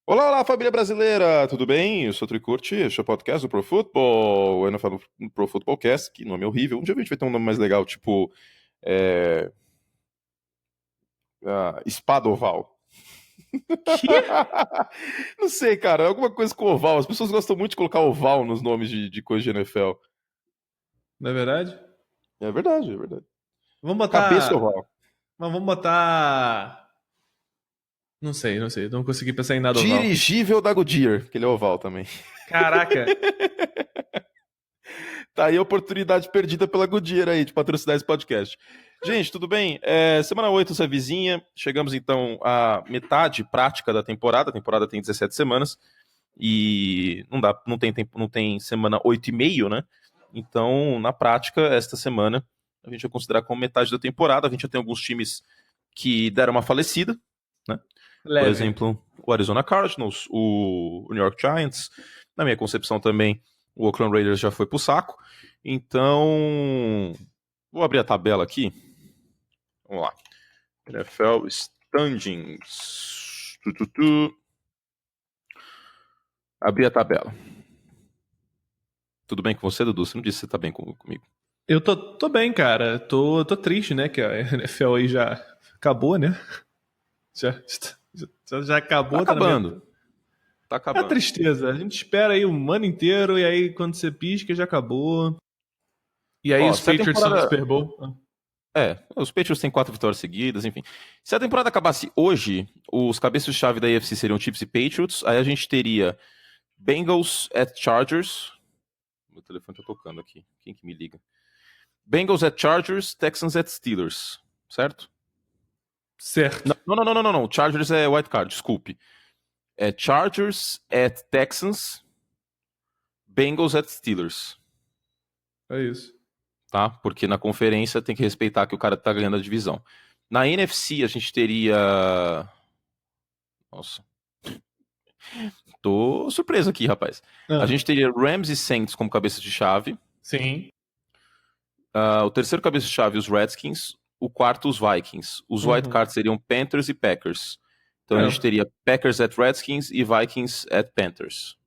Olá, olá, família brasileira, tudo bem? Eu sou o Tricurti, este é o podcast do Pro Football, o NFL Pro Football Cast, que nome horrível. Um dia a gente vai ter um nome mais legal, tipo, é... Espada Oval. Que? Não sei, cara, alguma coisa com oval. As pessoas gostam muito de colocar oval nos nomes de coisa de NFL. Não é verdade? É verdade, é verdade. Vamos Cabeça botar. oval. Mas vamos botar. Não sei. Não consegui pensar em nada oval. Dirigível da Goodyear, que ele é oval também. Caraca! Tá aí a oportunidade perdida pela Goodyear aí de patrocinar esse podcast. Gente, tudo bem? Semana 8, essa vizinha. Chegamos então à metade prática da temporada. A temporada tem 17 semanas. E não tem tempo, não tem semana 8,5, né? Então, na prática, esta semana a gente vai considerar como metade da temporada. A gente já tem alguns times que deram uma falecida, né? Por Leve. exemplo, o Arizona Cardinals, o New York Giants. Na minha concepção também, o Oakland Raiders já foi pro saco. Então, vou abrir a tabela aqui. Vamos lá. NFL Standings. Abrir a tabela. Tudo bem com você, Dudu? Você não disse que você tá bem comigo. Eu tô bem, cara. Tô triste, né? Que a NFL aí já acabou, né? Já acabou, Tá tá na minha. acabando. Tá É uma acabando. tristeza. A gente espera aí um ano inteiro e aí quando você pisca já acabou. E aí Ó, os se a Patriots são no temporada. Super Bowl. Os Patriots têm 4 vitórias seguidas, enfim. Se a temporada acabasse hoje, os cabeças-chave da AFC seriam Chiefs e Patriots. Aí a gente teria Bengals at Chargers. Meu telefone tá tocando aqui. Quem que me liga? Bengals at Chargers, Texans at Steelers. Certo? Certo. Não. Chargers é wild card, desculpe. É Chargers at Texans, Bengals at Steelers. É isso. Tá? Porque na conferência tem que respeitar que o cara tá ganhando a divisão. Na NFC a gente teria. Nossa. Tô surpreso aqui, rapaz. A gente teria Rams e Saints como cabeça de chave. Sim. O terceiro cabeça de chave, os Redskins. O quarto, os Vikings. Os wild cards seriam Panthers e Packers. Então a gente teria Packers at Redskins e Vikings at Panthers.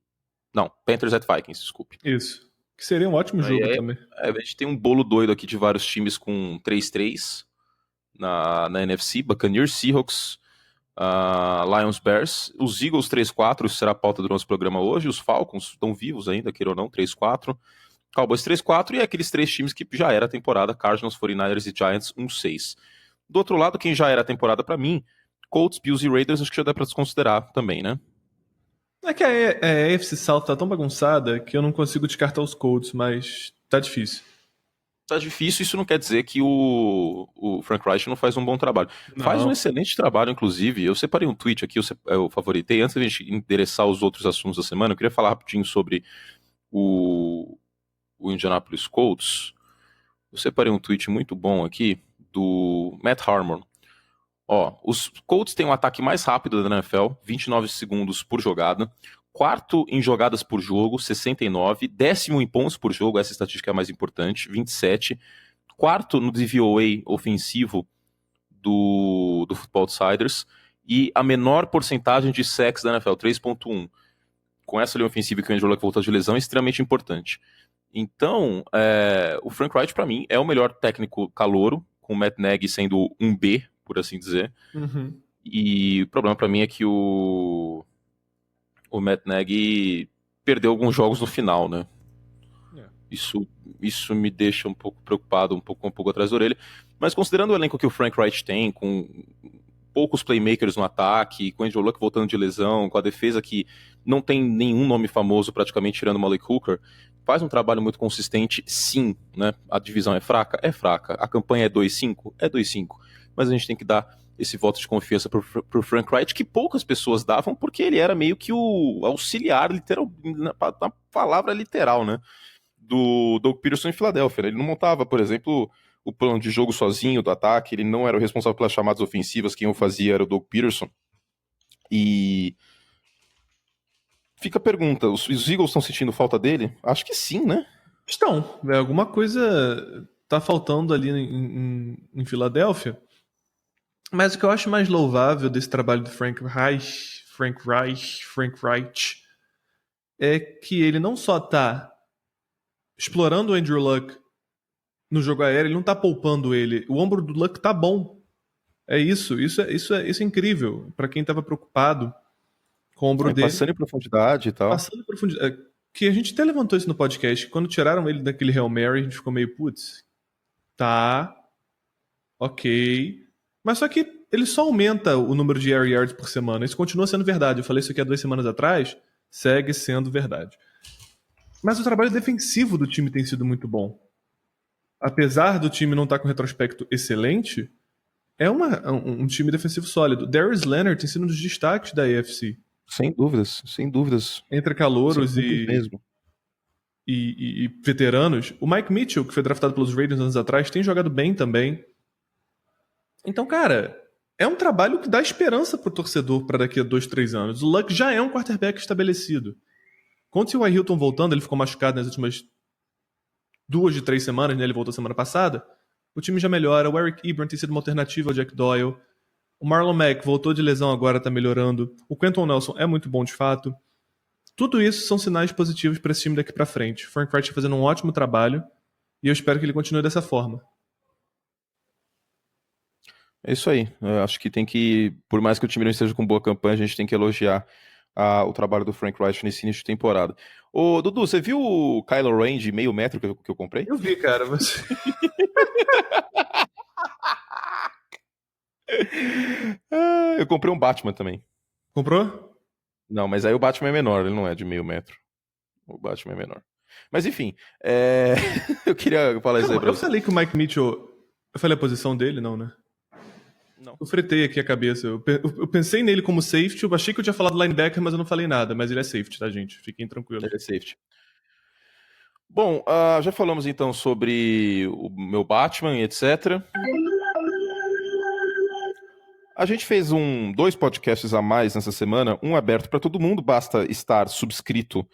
Não, Panthers at Vikings, desculpe. Isso. Que seria um ótimo jogo também. A gente tem um bolo doido aqui de vários times com 3-3 na NFC. Buccaneers, Seahawks, Lions, Bears. Os Eagles 3-4, isso será a pauta do nosso programa hoje. Os Falcons estão vivos ainda, queira ou não, 3-4. Cowboys 3-4 e aqueles três times que já era a temporada, Cardinals, 49ers e Giants 1-6. Do outro lado, quem já era a temporada para mim, Colts, Bills e Raiders, acho que já dá para desconsiderar também, né? É que a AFC South tá tão bagunçada que eu não consigo descartar os Colts, mas tá difícil. Tá difícil, isso não quer dizer que o Frank Reich não faz um bom trabalho. Não. Faz um excelente trabalho, inclusive. Eu separei um tweet aqui, eu favoritei. Antes da gente endereçar os outros assuntos da semana, eu queria falar rapidinho sobre o Indianapolis Colts. Eu separei um tweet muito bom aqui do Matt Harmon. Ó, os Colts têm um ataque mais rápido da NFL, 29 segundos por jogada. Quarto em jogadas por jogo, 69. Décimo em pontos por jogo, essa estatística é a mais importante, 27. Quarto no DVOA ofensivo do Football Outsiders. E a menor porcentagem de sacks da NFL, 3.1. Com essa linha ofensiva que o Andrew Luck voltou de lesão, é extremamente importante. Então, o Frank Reich, para mim, é o melhor técnico calouro, com o Matt Nagy sendo um B, por assim dizer. Uhum. E o problema para mim é que o Matt Nagy perdeu alguns jogos no final, né? Isso me deixa um pouco preocupado, um pouco atrás da orelha. Mas considerando o elenco que o Frank Reich tem, com poucos playmakers no ataque, com o Andrew Luck voltando de lesão, com a defesa que não tem nenhum nome famoso praticamente tirando o Malik Hooker, faz um trabalho muito consistente, sim, né? A divisão é fraca? É fraca. A campanha é 2-5? É 2-5. Mas a gente tem que dar esse voto de confiança pro Frank Reich, que poucas pessoas davam, porque ele era meio que o auxiliar, literal, na palavra literal, né? Do Doug Peterson em Filadélfia. Ele não montava, por exemplo, o plano de jogo sozinho do ataque, ele não era o responsável pelas chamadas ofensivas, quem o fazia era o Doug Peterson. E fica a pergunta, os Eagles estão sentindo falta dele? Acho que sim, né? Estão. Alguma coisa tá faltando ali em Filadélfia. Mas o que eu acho mais louvável desse trabalho do Frank Reich Frank Reich, é que ele não só tá explorando o Andrew Luck no jogo aéreo, ele não tá poupando ele. O ombro do Luck tá bom. É isso é incrível para quem tava preocupado com o ombro dele. Passando em profundidade e tal. Passando em profundidade. Que a gente até levantou isso no podcast. Quando tiraram ele daquele Hail Mary, a gente ficou meio, putz, tá, ok. Mas só que ele só aumenta o número de air yards por semana. Isso continua sendo verdade. Eu falei isso aqui há 2 semanas atrás. Segue sendo verdade. Mas o trabalho defensivo do time tem sido muito bom. Apesar do time não estar com retrospecto excelente, é um time defensivo sólido. Darius Leonard tem sido um dos destaques da AFC. Sem dúvidas, sem dúvidas. Entre calouros mesmo. E veteranos. O Mike Mitchell, que foi draftado pelos Raiders anos atrás, tem jogado bem também. Então, cara, é um trabalho que dá esperança pro torcedor para daqui a 2, 3 anos. O Luck já é um quarterback estabelecido. Com o T.Y. Hilton voltando, ele ficou machucado nas últimas 2 de 3 semanas, né? Ele voltou semana passada. O time já melhora. O Eric Ebron tem sido uma alternativa ao Jack Doyle. O Marlon Mack voltou de lesão agora, tá melhorando. O Quentin Nelson é muito bom de fato. Tudo isso são sinais positivos para esse time daqui para frente. Frank Reich fazendo um ótimo trabalho e eu espero que ele continue dessa forma. É isso aí. Eu acho que tem que, por mais que o time não esteja com boa campanha, a gente tem que elogiar o trabalho do Frank Reich nesse início de temporada. Ô, Dudu, você viu o Kylo Ren de meio metro que eu comprei? Eu vi, cara, mas... Eu comprei um Batman também. Comprou? Não, mas aí o Batman é menor, ele não é de meio metro. O Batman é menor. Mas enfim, eu queria falar isso aí pra Eu você. falei que o Mike Mitchell... Eu falei a posição dele? Não, né? Não. Eu fretei aqui a cabeça. Eu pensei nele como safety, eu achei que eu tinha falado linebacker, mas eu não falei nada. Mas ele é safety, tá, gente? Fiquem tranquilos. Ele é safety. Bom, já falamos então sobre o meu Batman e etc. A gente fez 2 podcasts a mais nessa semana, um aberto para todo mundo, basta estar subscrito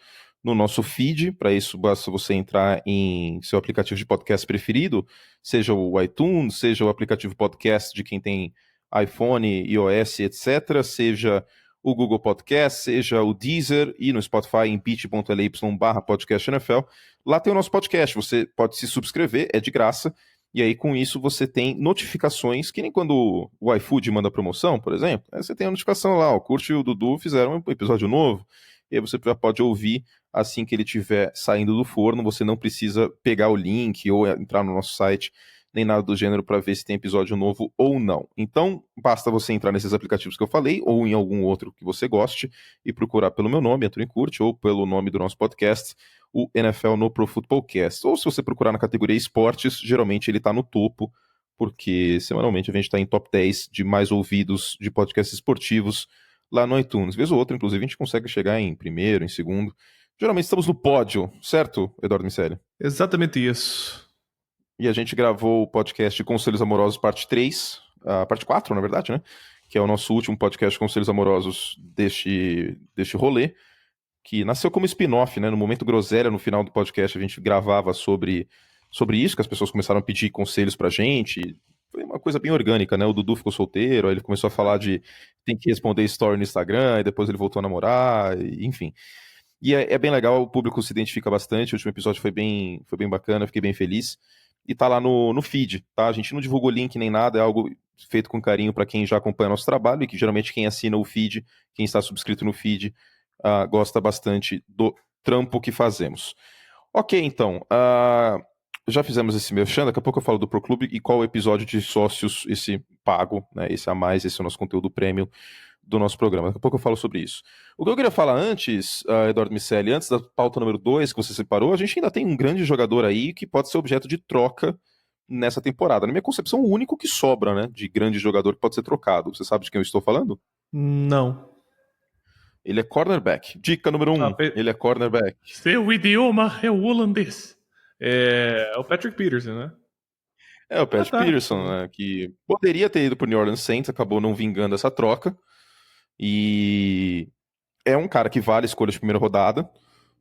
no nosso feed. Para isso, basta você entrar em seu aplicativo de podcast preferido, seja o iTunes, seja o aplicativo podcast de quem tem iPhone, iOS, etc., seja o Google Podcast, seja o Deezer e no Spotify em bit.ly/podcastNFL. Lá tem o nosso podcast, você pode se subscrever, é de graça. E aí, com isso, você tem notificações, que nem quando o iFood manda promoção, por exemplo. Aí você tem a notificação lá, o Curte e o Dudu fizeram um episódio novo, e aí você já pode ouvir assim que ele estiver saindo do forno. Você não precisa pegar o link ou entrar no nosso site, nem nada do gênero, para ver se tem episódio novo ou não. Então, basta você entrar nesses aplicativos que eu falei, ou em algum outro que você goste, e procurar pelo meu nome, Antônio Curte, ou pelo nome do nosso podcast, o NFL no Pro Football Cast. Ou se você procurar na categoria esportes, geralmente ele está no topo, porque semanalmente a gente está em top 10 de mais ouvidos de podcasts esportivos lá no iTunes. Vez ou outra, inclusive, a gente consegue chegar em primeiro, em segundo. Geralmente estamos no pódio, certo, Eduardo Miceli? Exatamente isso. E a gente gravou o podcast Conselhos Amorosos, parte 3, parte 4, na verdade, né? Que é o nosso último podcast Conselhos Amorosos deste rolê, que nasceu como spin-off, né? No Momento Groselha, no final do podcast, a gente gravava sobre isso, que as pessoas começaram a pedir conselhos pra gente. Foi uma coisa bem orgânica, né? O Dudu ficou solteiro, aí ele começou a falar de tem que responder story no Instagram, e depois ele voltou a namorar, enfim. E é bem legal, o público se identifica bastante, o último episódio foi bem bacana, eu fiquei bem feliz. E tá lá no feed, tá? A gente não divulgou link nem nada, é algo feito com carinho para quem já acompanha nosso trabalho, e que geralmente quem assina o feed, quem está subscrito no feed, gosta bastante do trampo que fazemos. Ok, então, já fizemos esse merchan, daqui a pouco eu falo do Pro Clube e qual o episódio de sócios, esse pago, né, esse a mais, esse é o nosso conteúdo premium do nosso programa. Daqui a pouco eu falo sobre isso. O que eu queria falar antes, Eduardo Miceli, antes da pauta número 2 que você separou, a gente ainda tem um grande jogador aí que pode ser objeto de troca nessa temporada. Na minha concepção, o único que sobra, né, de grande jogador que pode ser trocado. Você sabe de quem eu estou falando? Não. Ele é cornerback. Dica número 1, ele é cornerback. Seu idioma é o holandês. É o Patrick Peterson, né? É o Patrick Peterson, né, que poderia ter ido pro New Orleans Saints, acabou não vingando essa troca. E é um cara que vale escolha de primeira rodada,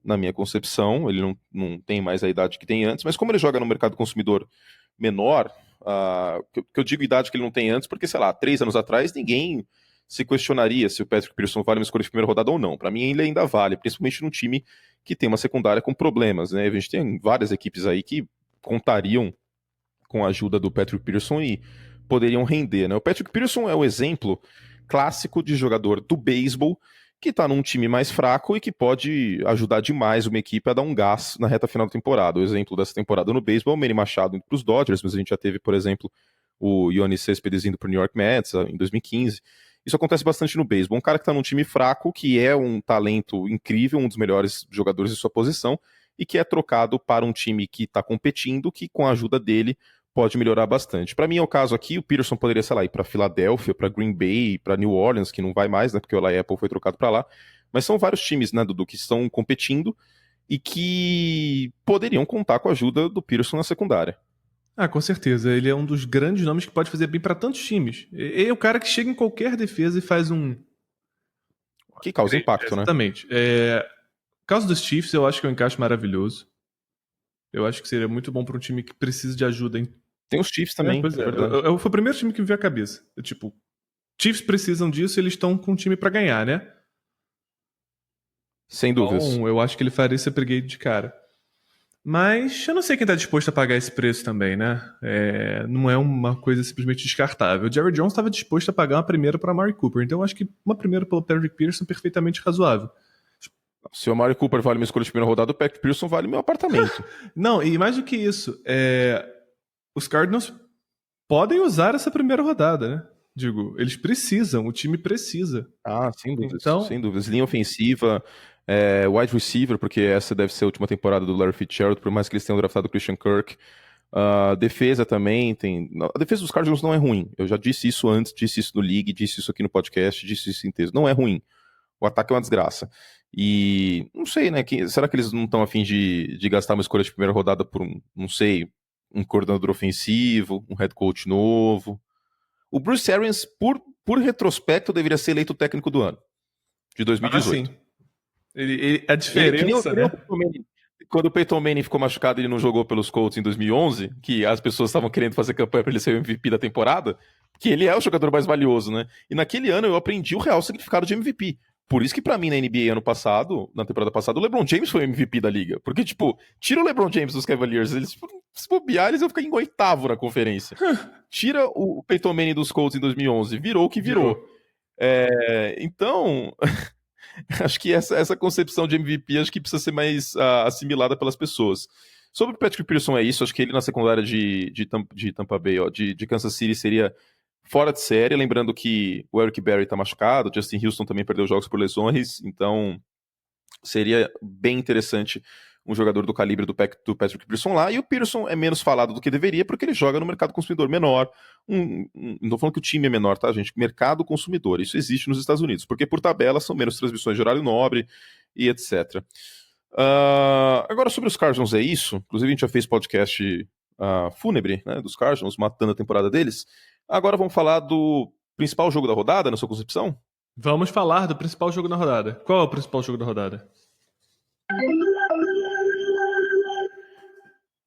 na minha concepção. Ele não tem mais a idade que tem antes, mas como ele joga no mercado consumidor menor, que eu digo idade que ele não tem antes, porque, sei lá, 3 anos atrás ninguém se questionaria se o Patrick Peterson vale uma escolha de primeira rodada ou não. Para mim, ele ainda vale, principalmente num time que tem uma secundária com problemas, né? A gente tem várias equipes aí que contariam com a ajuda do Patrick Peterson e poderiam render, né? O Patrick Peterson é o exemplo clássico de jogador do beisebol que tá num time mais fraco e que pode ajudar demais uma equipe a dar um gás na reta final da temporada. O exemplo dessa temporada no beisebol é o Manny Machado indo pros Dodgers, mas a gente já teve, por exemplo, o Yoenis Cespedes indo pro New York Mets em 2015. Isso acontece bastante no beisebol. Um cara que tá num time fraco, que é um talento incrível, um dos melhores jogadores de sua posição, e que é trocado para um time que tá competindo, que com a ajuda dele pode melhorar bastante. Para mim é o caso aqui, o Peterson poderia, sei lá, ir para Filadélfia, para Green Bay, para New Orleans, que não vai mais, né, porque o Eli Apple foi trocado para lá, mas são vários times, né, Dudu, que estão competindo e que poderiam contar com a ajuda do Peterson na secundária. Ah, com certeza. Ele é um dos grandes nomes que pode fazer bem para tantos times. Ele é o cara que chega em qualquer defesa e faz um... Que causa impacto, né? Exatamente. No caso dos Chiefs, eu acho que é um encaixe maravilhoso. Eu acho que seria muito bom para um time que precisa de ajuda em... Tem os Chiefs também, pois é. verdade. Foi o primeiro time que me veio à cabeça. Tipo, Chiefs precisam disso e eles estão com um time para ganhar, né? Sem dúvidas. Então, eu acho que ele faria esse upgrade de cara. Mas eu não sei quem tá disposto a pagar esse preço também, né? Não é uma coisa simplesmente descartável. O Jerry Jones estava disposto a pagar uma primeira para Amari Cooper, então eu acho que uma primeira pelo Patrick Peterson é perfeitamente razoável. Se o Amari Cooper vale uma escolha de primeira rodada, o Patrick Peterson vale meu apartamento. Não, e mais do que isso, os Cardinals podem usar essa primeira rodada, né? Digo, eles precisam, o time precisa. Ah, sem dúvidas. Então... Sem dúvidas. Linha ofensiva, wide receiver, porque essa deve ser a última temporada do Larry Fitzgerald, por mais que eles tenham draftado o Christian Kirk. Defesa também tem... A defesa dos Cardinals não é ruim. Eu já disse isso antes, disse isso no League, disse isso aqui no podcast, disse isso em texto. Não é ruim. O ataque é uma desgraça. E não sei, né? Será que eles não estão a fim de gastar uma escolha de primeira rodada por não sei, um coordenador ofensivo, um head coach novo? O Bruce Arians, por retrospecto, deveria ser eleito o técnico do ano, de 2018. A diferença, né? Quando o Peyton Manning ficou machucado e ele não jogou pelos Colts em 2011, que as pessoas estavam querendo fazer campanha para ele ser o MVP da temporada, que ele é o jogador mais valioso, né? E naquele ano eu aprendi o real significado de MVP. Por isso que pra mim na NBA ano passado, na temporada passada, o LeBron James foi o MVP da liga. Porque, tipo, tira o LeBron James dos Cavaliers, eles, se bobear, eles vão ficar em oitavo na conferência. Tira o Peyton Manning dos Colts em 2011, virou o que virou. Então, acho que essa concepção de MVP acho que precisa ser mais assimilada pelas pessoas. Sobre o Patrick Peterson é isso, acho que ele na secundária de Tampa Bay, de Kansas City seria fora de série, lembrando que o Eric Berry tá machucado, o Justin Houston também perdeu jogos por lesões, então seria bem interessante um jogador do calibre do Patrick Peterson lá, e o Peterson é menos falado do que deveria, porque ele joga no mercado consumidor menor, não tô falando que o time é menor, tá, gente? Mercado consumidor, isso existe nos Estados Unidos, porque por tabela são menos transmissões de horário nobre e etc. Agora sobre os Cardinals é isso, inclusive a gente já fez podcast fúnebre, né, dos Cardinals, matando a temporada deles. Agora vamos falar do principal jogo da rodada, na sua concepção? Vamos falar do principal jogo da rodada. Qual é o principal jogo da rodada?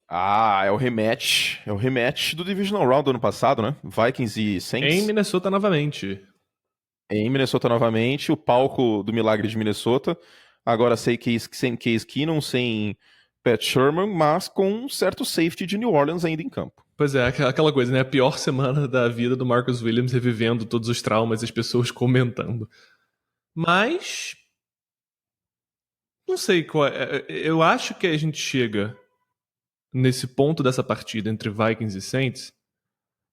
É o rematch. É o rematch do Divisional Round do ano passado, né? Vikings e Saints. Em Minnesota novamente. Em Minnesota novamente, o palco do milagre de Minnesota. Agora sem Case Keenum, sem Pat Sherman, mas com um certo safety de New Orleans ainda em campo. Pois é, aquela coisa, né? A pior semana da vida do Marcus Williams, revivendo todos os traumas e as pessoas comentando. Mas... não sei qual é. Eu acho que a gente chega nesse ponto dessa partida entre Vikings e Saints.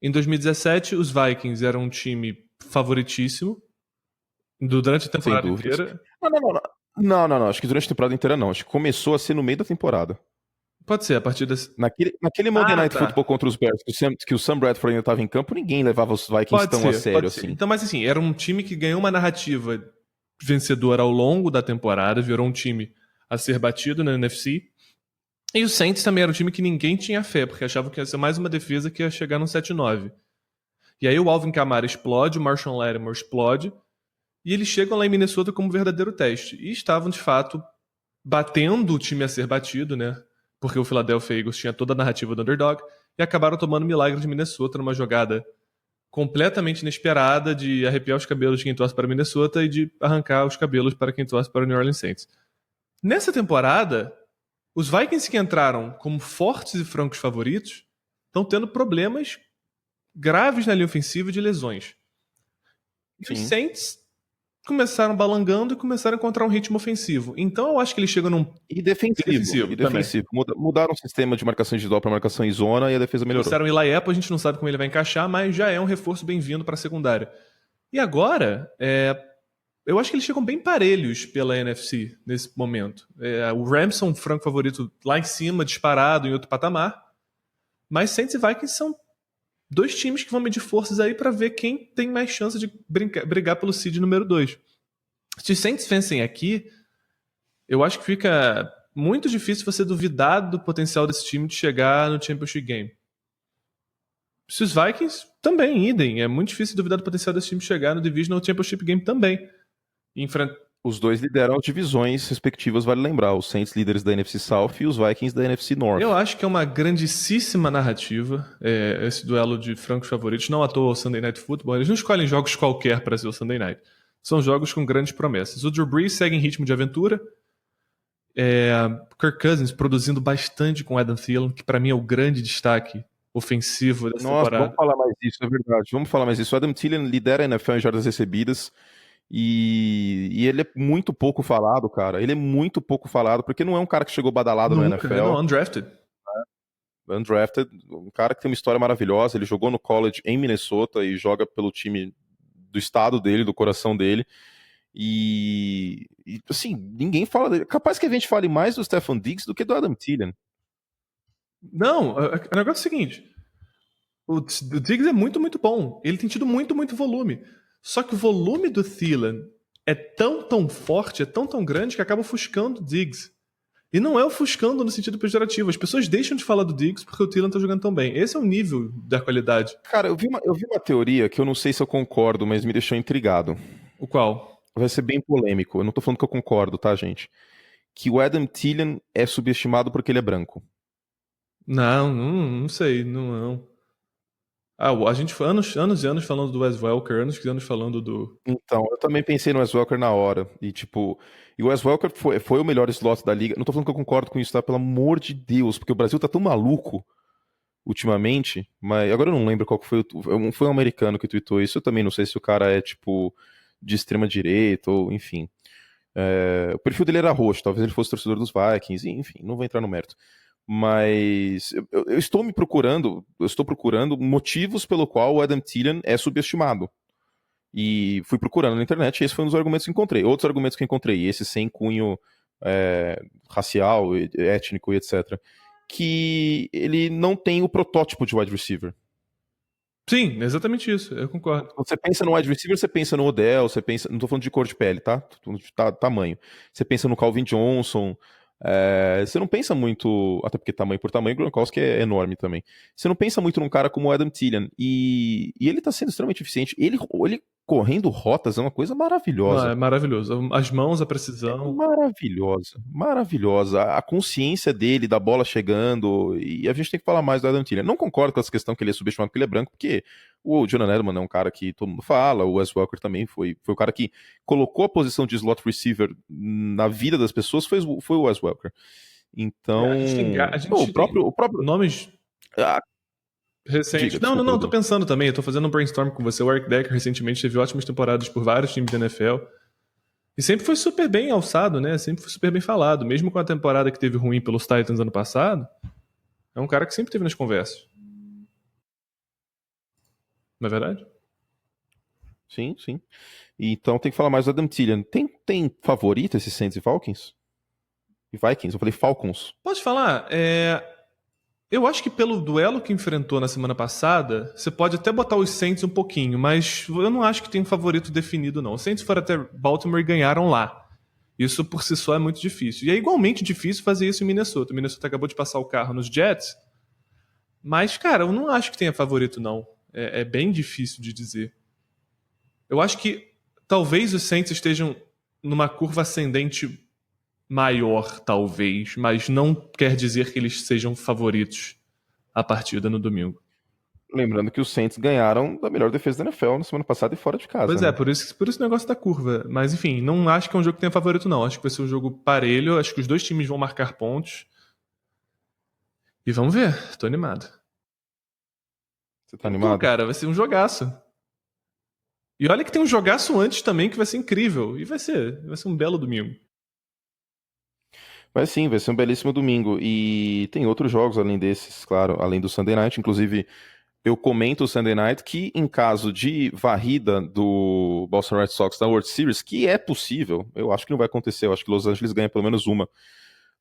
Em 2017, os Vikings eram um time favoritíssimo durante a temporada inteira. Não. Acho que durante a temporada inteira não. Acho que começou a ser no meio da temporada. Pode ser, a partir desse... Naquele Monday Night Football contra os Bears, que o Sam Bradford ainda estava em campo, ninguém levava os Vikings tão a sério assim. Então, mas assim, era um time que ganhou uma narrativa vencedora ao longo da temporada, virou um time a ser batido na NFC. E o Saints também era um time que ninguém tinha fé, porque achavam que ia ser mais uma defesa que ia chegar no 7-9. E aí o Alvin Kamara explode, o Marshawn Lattimore explode, e eles chegam lá em Minnesota como um verdadeiro teste. E estavam, de fato, batendo o time a ser batido, né? Porque o Philadelphia Eagles tinha toda a narrativa do underdog, e acabaram tomando milagre de Minnesota numa jogada completamente inesperada de arrepiar os cabelos de quem torce para Minnesota e de arrancar os cabelos para quem torce para o New Orleans Saints. Nessa temporada, os Vikings que entraram como fortes e francos favoritos estão tendo problemas graves na linha ofensiva de lesões. E os Saints começaram balangando e começaram a encontrar um ritmo ofensivo. Então eu acho que eles chegam num... E defensivo. Mudaram o sistema de marcação individual para marcação em zona e a defesa melhorou. Trouxeram o Eli Apple, a gente não sabe como ele vai encaixar, mas já é um reforço bem-vindo para a secundária. E agora, eu acho que eles chegam bem parelhos pela NFC nesse momento. O Rams são um franco favorito lá em cima, disparado em outro patamar. Mas Saints e Vikings são dois times que vão medir forças aí para ver quem tem mais chance de brigar pelo seed número 2. Se os Saints vencem aqui, eu acho que fica muito difícil você duvidar do potencial desse time de chegar no Championship Game. Se os Vikings, também, idem. É muito difícil duvidar do potencial desse time de chegar no Divisional Championship Game também. Os dois lideram as divisões respectivas, vale lembrar. Os Saints líderes da NFC South e os Vikings da NFC North. Eu acho que é uma grandíssima narrativa esse duelo de francos favoritos. Não à toa o Sunday Night Football. Eles não escolhem jogos qualquer para ser o Sunday Night. São jogos com grandes promessas. O Drew Brees segue em ritmo de aventura. Kirk Cousins produzindo bastante com Adam Thielen, que para mim é o grande destaque ofensivo dessa temporada. Vamos falar mais disso, é verdade. Vamos falar mais disso. O Adam Thielen lidera a NFL em jardas recebidas. E ele é muito pouco falado, cara. Ele é muito pouco falado, porque não é um cara que chegou badalado no NFL. Não, undrafted. Undrafted, um cara que tem uma história maravilhosa. Ele jogou no college em Minnesota e joga pelo time do estado dele, do coração dele. E assim, ninguém fala dele. Capaz que a gente fale mais do Stefon Diggs do que do Adam Thielen. Não, o negócio é o seguinte. O Diggs é muito, muito bom. Ele tem tido muito, muito volume. Só que o volume do Thielen é tão forte, é tão grande que acaba ofuscando o Diggs. E não é ofuscando no sentido pejorativo. As pessoas deixam de falar do Diggs porque o Thielen tá jogando tão bem. Esse é o nível da qualidade. Cara, eu vi uma teoria que eu não sei se eu concordo, mas me deixou intrigado. O qual? Vai ser bem polêmico. Eu não tô falando que eu concordo, tá, gente? Que o Adam Thielen é subestimado porque ele é branco. Não sei, não. A gente foi anos e anos falando do Wes Welker, anos e anos falando do... Então, eu também pensei no Wes Welker na hora. E o Wes Welker foi o melhor slot da liga. Não tô falando que eu concordo com isso, tá? Pelo amor de Deus, porque o Brasil tá tão maluco ultimamente, mas agora eu não lembro qual que foi. Foi um americano que tweetou isso. Eu também não sei se o cara é, de extrema direita ou, enfim. O perfil dele era roxo, talvez ele fosse torcedor dos Vikings, enfim, não vou entrar no mérito. Mas eu estou procurando motivos pelo qual o Adam Thielen é subestimado. E fui procurando na internet e esse foi um dos argumentos que encontrei. Outros argumentos que encontrei, esse sem cunho racial, étnico e etc. Que ele não tem o protótipo de wide receiver. Sim, exatamente isso, eu concordo. Você pensa no wide receiver, você pensa no Odell, você pensa... Não tô falando de cor de pele, tá? Tô falando de tamanho. Você pensa no Calvin Johnson... você não pensa muito, até porque tamanho por tamanho, o Gronkowski é enorme também. Você não pensa muito num cara como o Adam Thielen. E ele tá sendo extremamente eficiente. Ele correndo rotas é uma coisa maravilhosa. É maravilhoso. As mãos, a precisão. Maravilhosa. A consciência dele, da bola chegando. E a gente tem que falar mais do Adam Thielen. Não concordo com essa questão que ele é subestimado porque ele é branco, porque o Julian Edelman é um cara que todo mundo fala, o Wes Welker também foi o cara que colocou a posição de slot receiver na vida das pessoas, foi o Wes Welker. Então, o próprio nomes recentes. Diga, não, tô pensando também, eu tô fazendo um brainstorm com você. O Eric Decker recentemente teve ótimas temporadas por vários times da NFL. E sempre foi super bem alçado, né? Sempre foi super bem falado. Mesmo com a temporada que teve ruim pelos Titans ano passado, é um cara que sempre teve nas conversas. Não é verdade? Sim. Então tem que falar mais do Adam Thielen. Tem favorito esses Saints e Falcons? E Vikings? Eu falei Falcons. Pode falar. Eu acho que pelo duelo que enfrentou na semana passada, você pode até botar os Saints um pouquinho, mas eu não acho que tem um favorito definido, não. Os Saints foram até Baltimore e ganharam lá. Isso por si só é muito difícil. E é igualmente difícil fazer isso em Minnesota. O Minnesota acabou de passar o carro nos Jets. Mas, cara, eu não acho que tenha favorito, não. É bem difícil de dizer. Eu acho que talvez os Saints estejam numa curva ascendente maior, talvez, mas não quer dizer que eles sejam favoritos a partida no domingo. Lembrando que os Saints ganharam da melhor defesa da NFL na semana passada e fora de casa. Pois né? é, por isso o negócio da curva. Mas enfim, não acho que é um jogo que tenha favorito, não. Acho que vai ser um jogo parelho, acho que os dois times vão marcar pontos. E vamos ver, tô animado. Você tá animado? Cara, vai ser um jogaço. E olha que tem um jogaço antes também que vai ser incrível. E vai ser um belo domingo. Vai sim, vai ser um belíssimo domingo. E tem outros jogos além desses, claro, além do Sunday Night. Inclusive, eu comento o Sunday Night que, em caso de varrida do Boston Red Sox na World Series, que é possível, eu acho que não vai acontecer. Eu acho que Los Angeles ganha pelo menos uma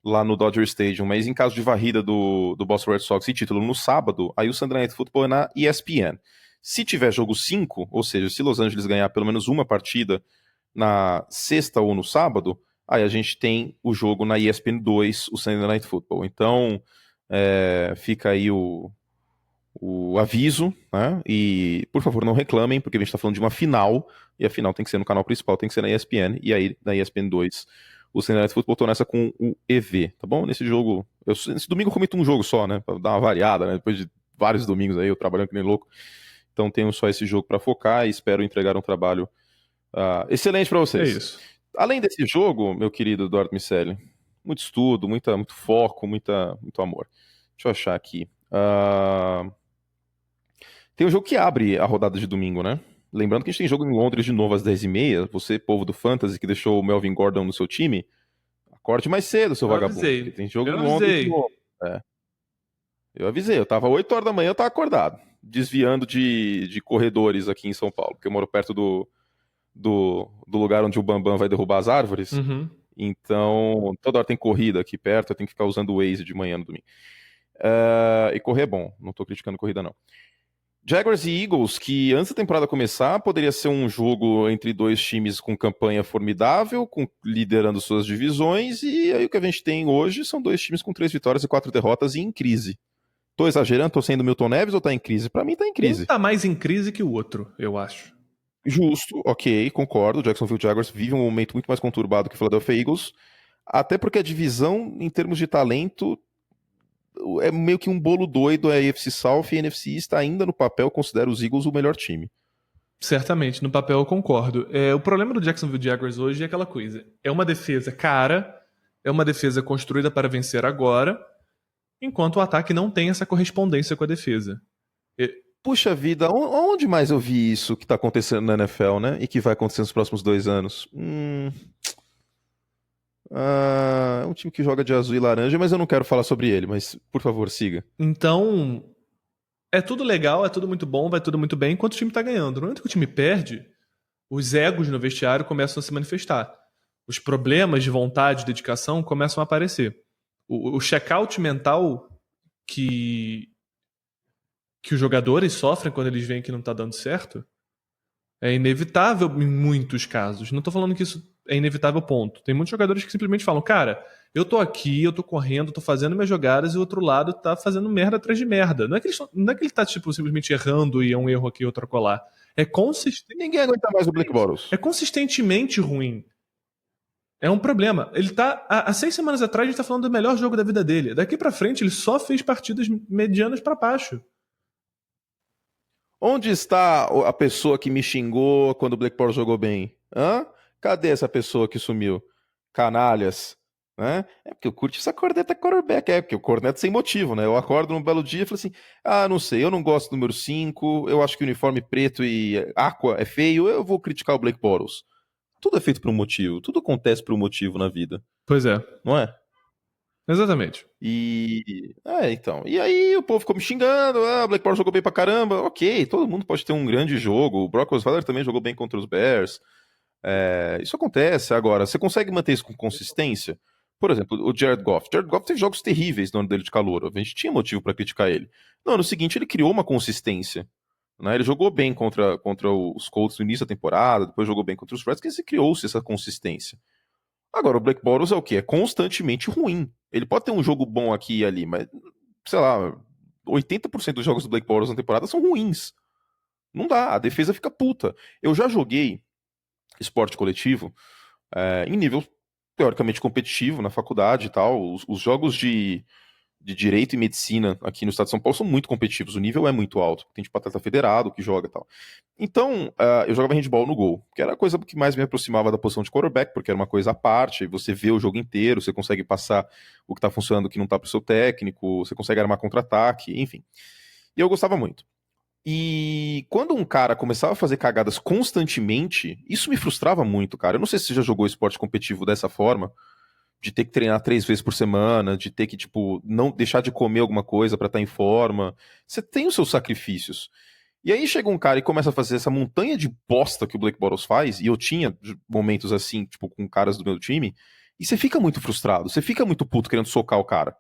lá no Dodger Stadium. Mas em caso de varrida do Boston Red Sox e título no sábado, aí o Sunday Night Football é na ESPN. Se tiver jogo 5, ou seja, se Los Angeles ganhar pelo menos uma partida na sexta ou no sábado, aí a gente tem o jogo na ESPN 2, o Sunday Night Football. Então, fica aí o aviso, né? E, por favor, não reclamem, porque a gente está falando de uma final, e a final tem que ser no canal principal, tem que ser na ESPN, e aí na ESPN 2, o Sunday Night Football tô nessa com o EV, tá bom? Nesse jogo, esse domingo eu comento um jogo só, né? Pra dar uma variada, né? Depois de vários domingos aí, eu trabalhando que nem louco. Então tenho só esse jogo para focar e espero entregar um trabalho excelente para vocês. É isso. Além desse jogo, meu querido Eduardo Miceli, muito estudo, muito foco, muito amor. Deixa eu achar aqui. Tem um jogo que abre a rodada de domingo, né? Lembrando que a gente tem jogo em Londres de novo às 10h30. Você, povo do Fantasy, que deixou o Melvin Gordon no seu time, acorde mais cedo, seu vagabundo. Avisei. Tem jogo em Londres de novo. Eu avisei, eu tava 8 horas da manhã, eu tava acordado, desviando de corredores aqui em São Paulo, porque eu moro perto do lugar onde o Bambam vai derrubar as árvores. Uhum. Então, toda hora tem corrida aqui perto, eu tenho que ficar usando o Waze de manhã no domingo. E correr é bom, não tô criticando corrida, não. Jaguars e Eagles, que antes da temporada começar, poderia ser um jogo entre dois times com campanha formidável, liderando suas divisões, e aí o que a gente tem hoje são dois times com 3 vitórias e 4 derrotas e em crise. Tô exagerando? Tô sendo Milton Neves ou tá em crise? Pra mim tá em crise. Um tá mais em crise que o outro, eu acho. Justo, ok, concordo. O Jacksonville Jaguars vive um momento muito mais conturbado que o Philadelphia Eagles, até porque a divisão, em termos de talento, é meio que um bolo doido. A AFC South e a NFC está ainda no papel, considera os Eagles o melhor time. Certamente, no papel eu concordo. O problema do Jacksonville Jaguars hoje é aquela coisa. É uma defesa cara, é uma defesa construída para vencer agora, enquanto o ataque não tem essa correspondência com a defesa. Puxa vida, onde mais eu vi isso que tá acontecendo na NFL, né? E que vai acontecer nos próximos 2 anos? É um time que joga de azul e laranja, mas eu não quero falar sobre ele, mas por favor, siga. Então, é tudo legal, é tudo muito bom, vai tudo muito bem, enquanto o time tá ganhando. No momento que o time perde, os egos no vestiário começam a se manifestar. Os problemas de vontade e dedicação começam a aparecer. O check-out mental que os jogadores sofrem quando eles veem que não tá dando certo é inevitável em muitos casos. Não tô falando que isso é inevitável, ponto. Tem muitos jogadores que simplesmente falam, cara, eu tô aqui, eu tô correndo, tô fazendo minhas jogadas e o outro lado tá fazendo merda atrás de merda. Não é que ele tá tipo, simplesmente errando e é um erro aqui, outro acolá. É consistente. Ninguém aguenta mais o Blake Bortles. É consistentemente ruim. É um problema. Ele tá. Há 6 semanas atrás, a gente tá falando do melhor jogo da vida dele. Daqui pra frente, ele só fez partidas medianas pra baixo. Onde está a pessoa que me xingou quando o Blake Bortles jogou bem? Hã? Cadê essa pessoa que sumiu? Canalhas. Né? É porque eu curto essa corneta quarterback. É porque o corneta sem motivo, né? Eu acordo num belo dia e falo assim: não sei, eu não gosto do número 5, eu acho que o uniforme preto e aqua é feio, eu vou criticar o Blake Bortles. Tudo é feito por um motivo, tudo acontece por um motivo na vida. Pois é. Não é? Exatamente. Então. E aí o povo ficou me xingando, o Blake Bortles jogou bem pra caramba. Ok, todo mundo pode ter um grande jogo. O Brock Osweiler também jogou bem contra os Bears. Isso acontece. Agora, você consegue manter isso com consistência? Por exemplo, o Jared Goff. Jared Goff teve jogos terríveis no ano dele de calor. A gente tinha motivo pra criticar ele. No ano seguinte, ele criou uma consistência. Né? Ele jogou bem contra os Colts no início da temporada, depois jogou bem contra os Redskins e criou-se essa consistência. Agora, o Blake Bortles é o quê? É constantemente ruim. Ele pode ter um jogo bom aqui e ali, mas, sei lá, 80% dos jogos do Blake Bortles na temporada são ruins. Não dá, a defesa fica puta. Eu já joguei esporte coletivo em nível teoricamente competitivo na faculdade e tal. Os jogos de de direito e medicina aqui no estado de São Paulo são muito competitivos, o nível é muito alto, tem tipo atleta federado que joga e tal. Então, eu jogava handball no gol, que era a coisa que mais me aproximava da posição de quarterback, porque era uma coisa à parte, você vê o jogo inteiro, você consegue passar o que tá funcionando, o que não tá pro seu técnico, você consegue armar contra-ataque, enfim. E eu gostava muito. E quando um cara começava a fazer cagadas constantemente, isso me frustrava muito, cara. Eu não sei se você já jogou esporte competitivo dessa forma, de ter que treinar 3 vezes por semana, de ter que, tipo, não deixar de comer alguma coisa pra estar em forma. Você tem os seus sacrifícios. E aí chega um cara e começa a fazer essa montanha de bosta que o Blake Bortles faz, e eu tinha momentos assim, tipo, com caras do meu time, e você fica muito frustrado, você fica muito puto querendo socar o cara.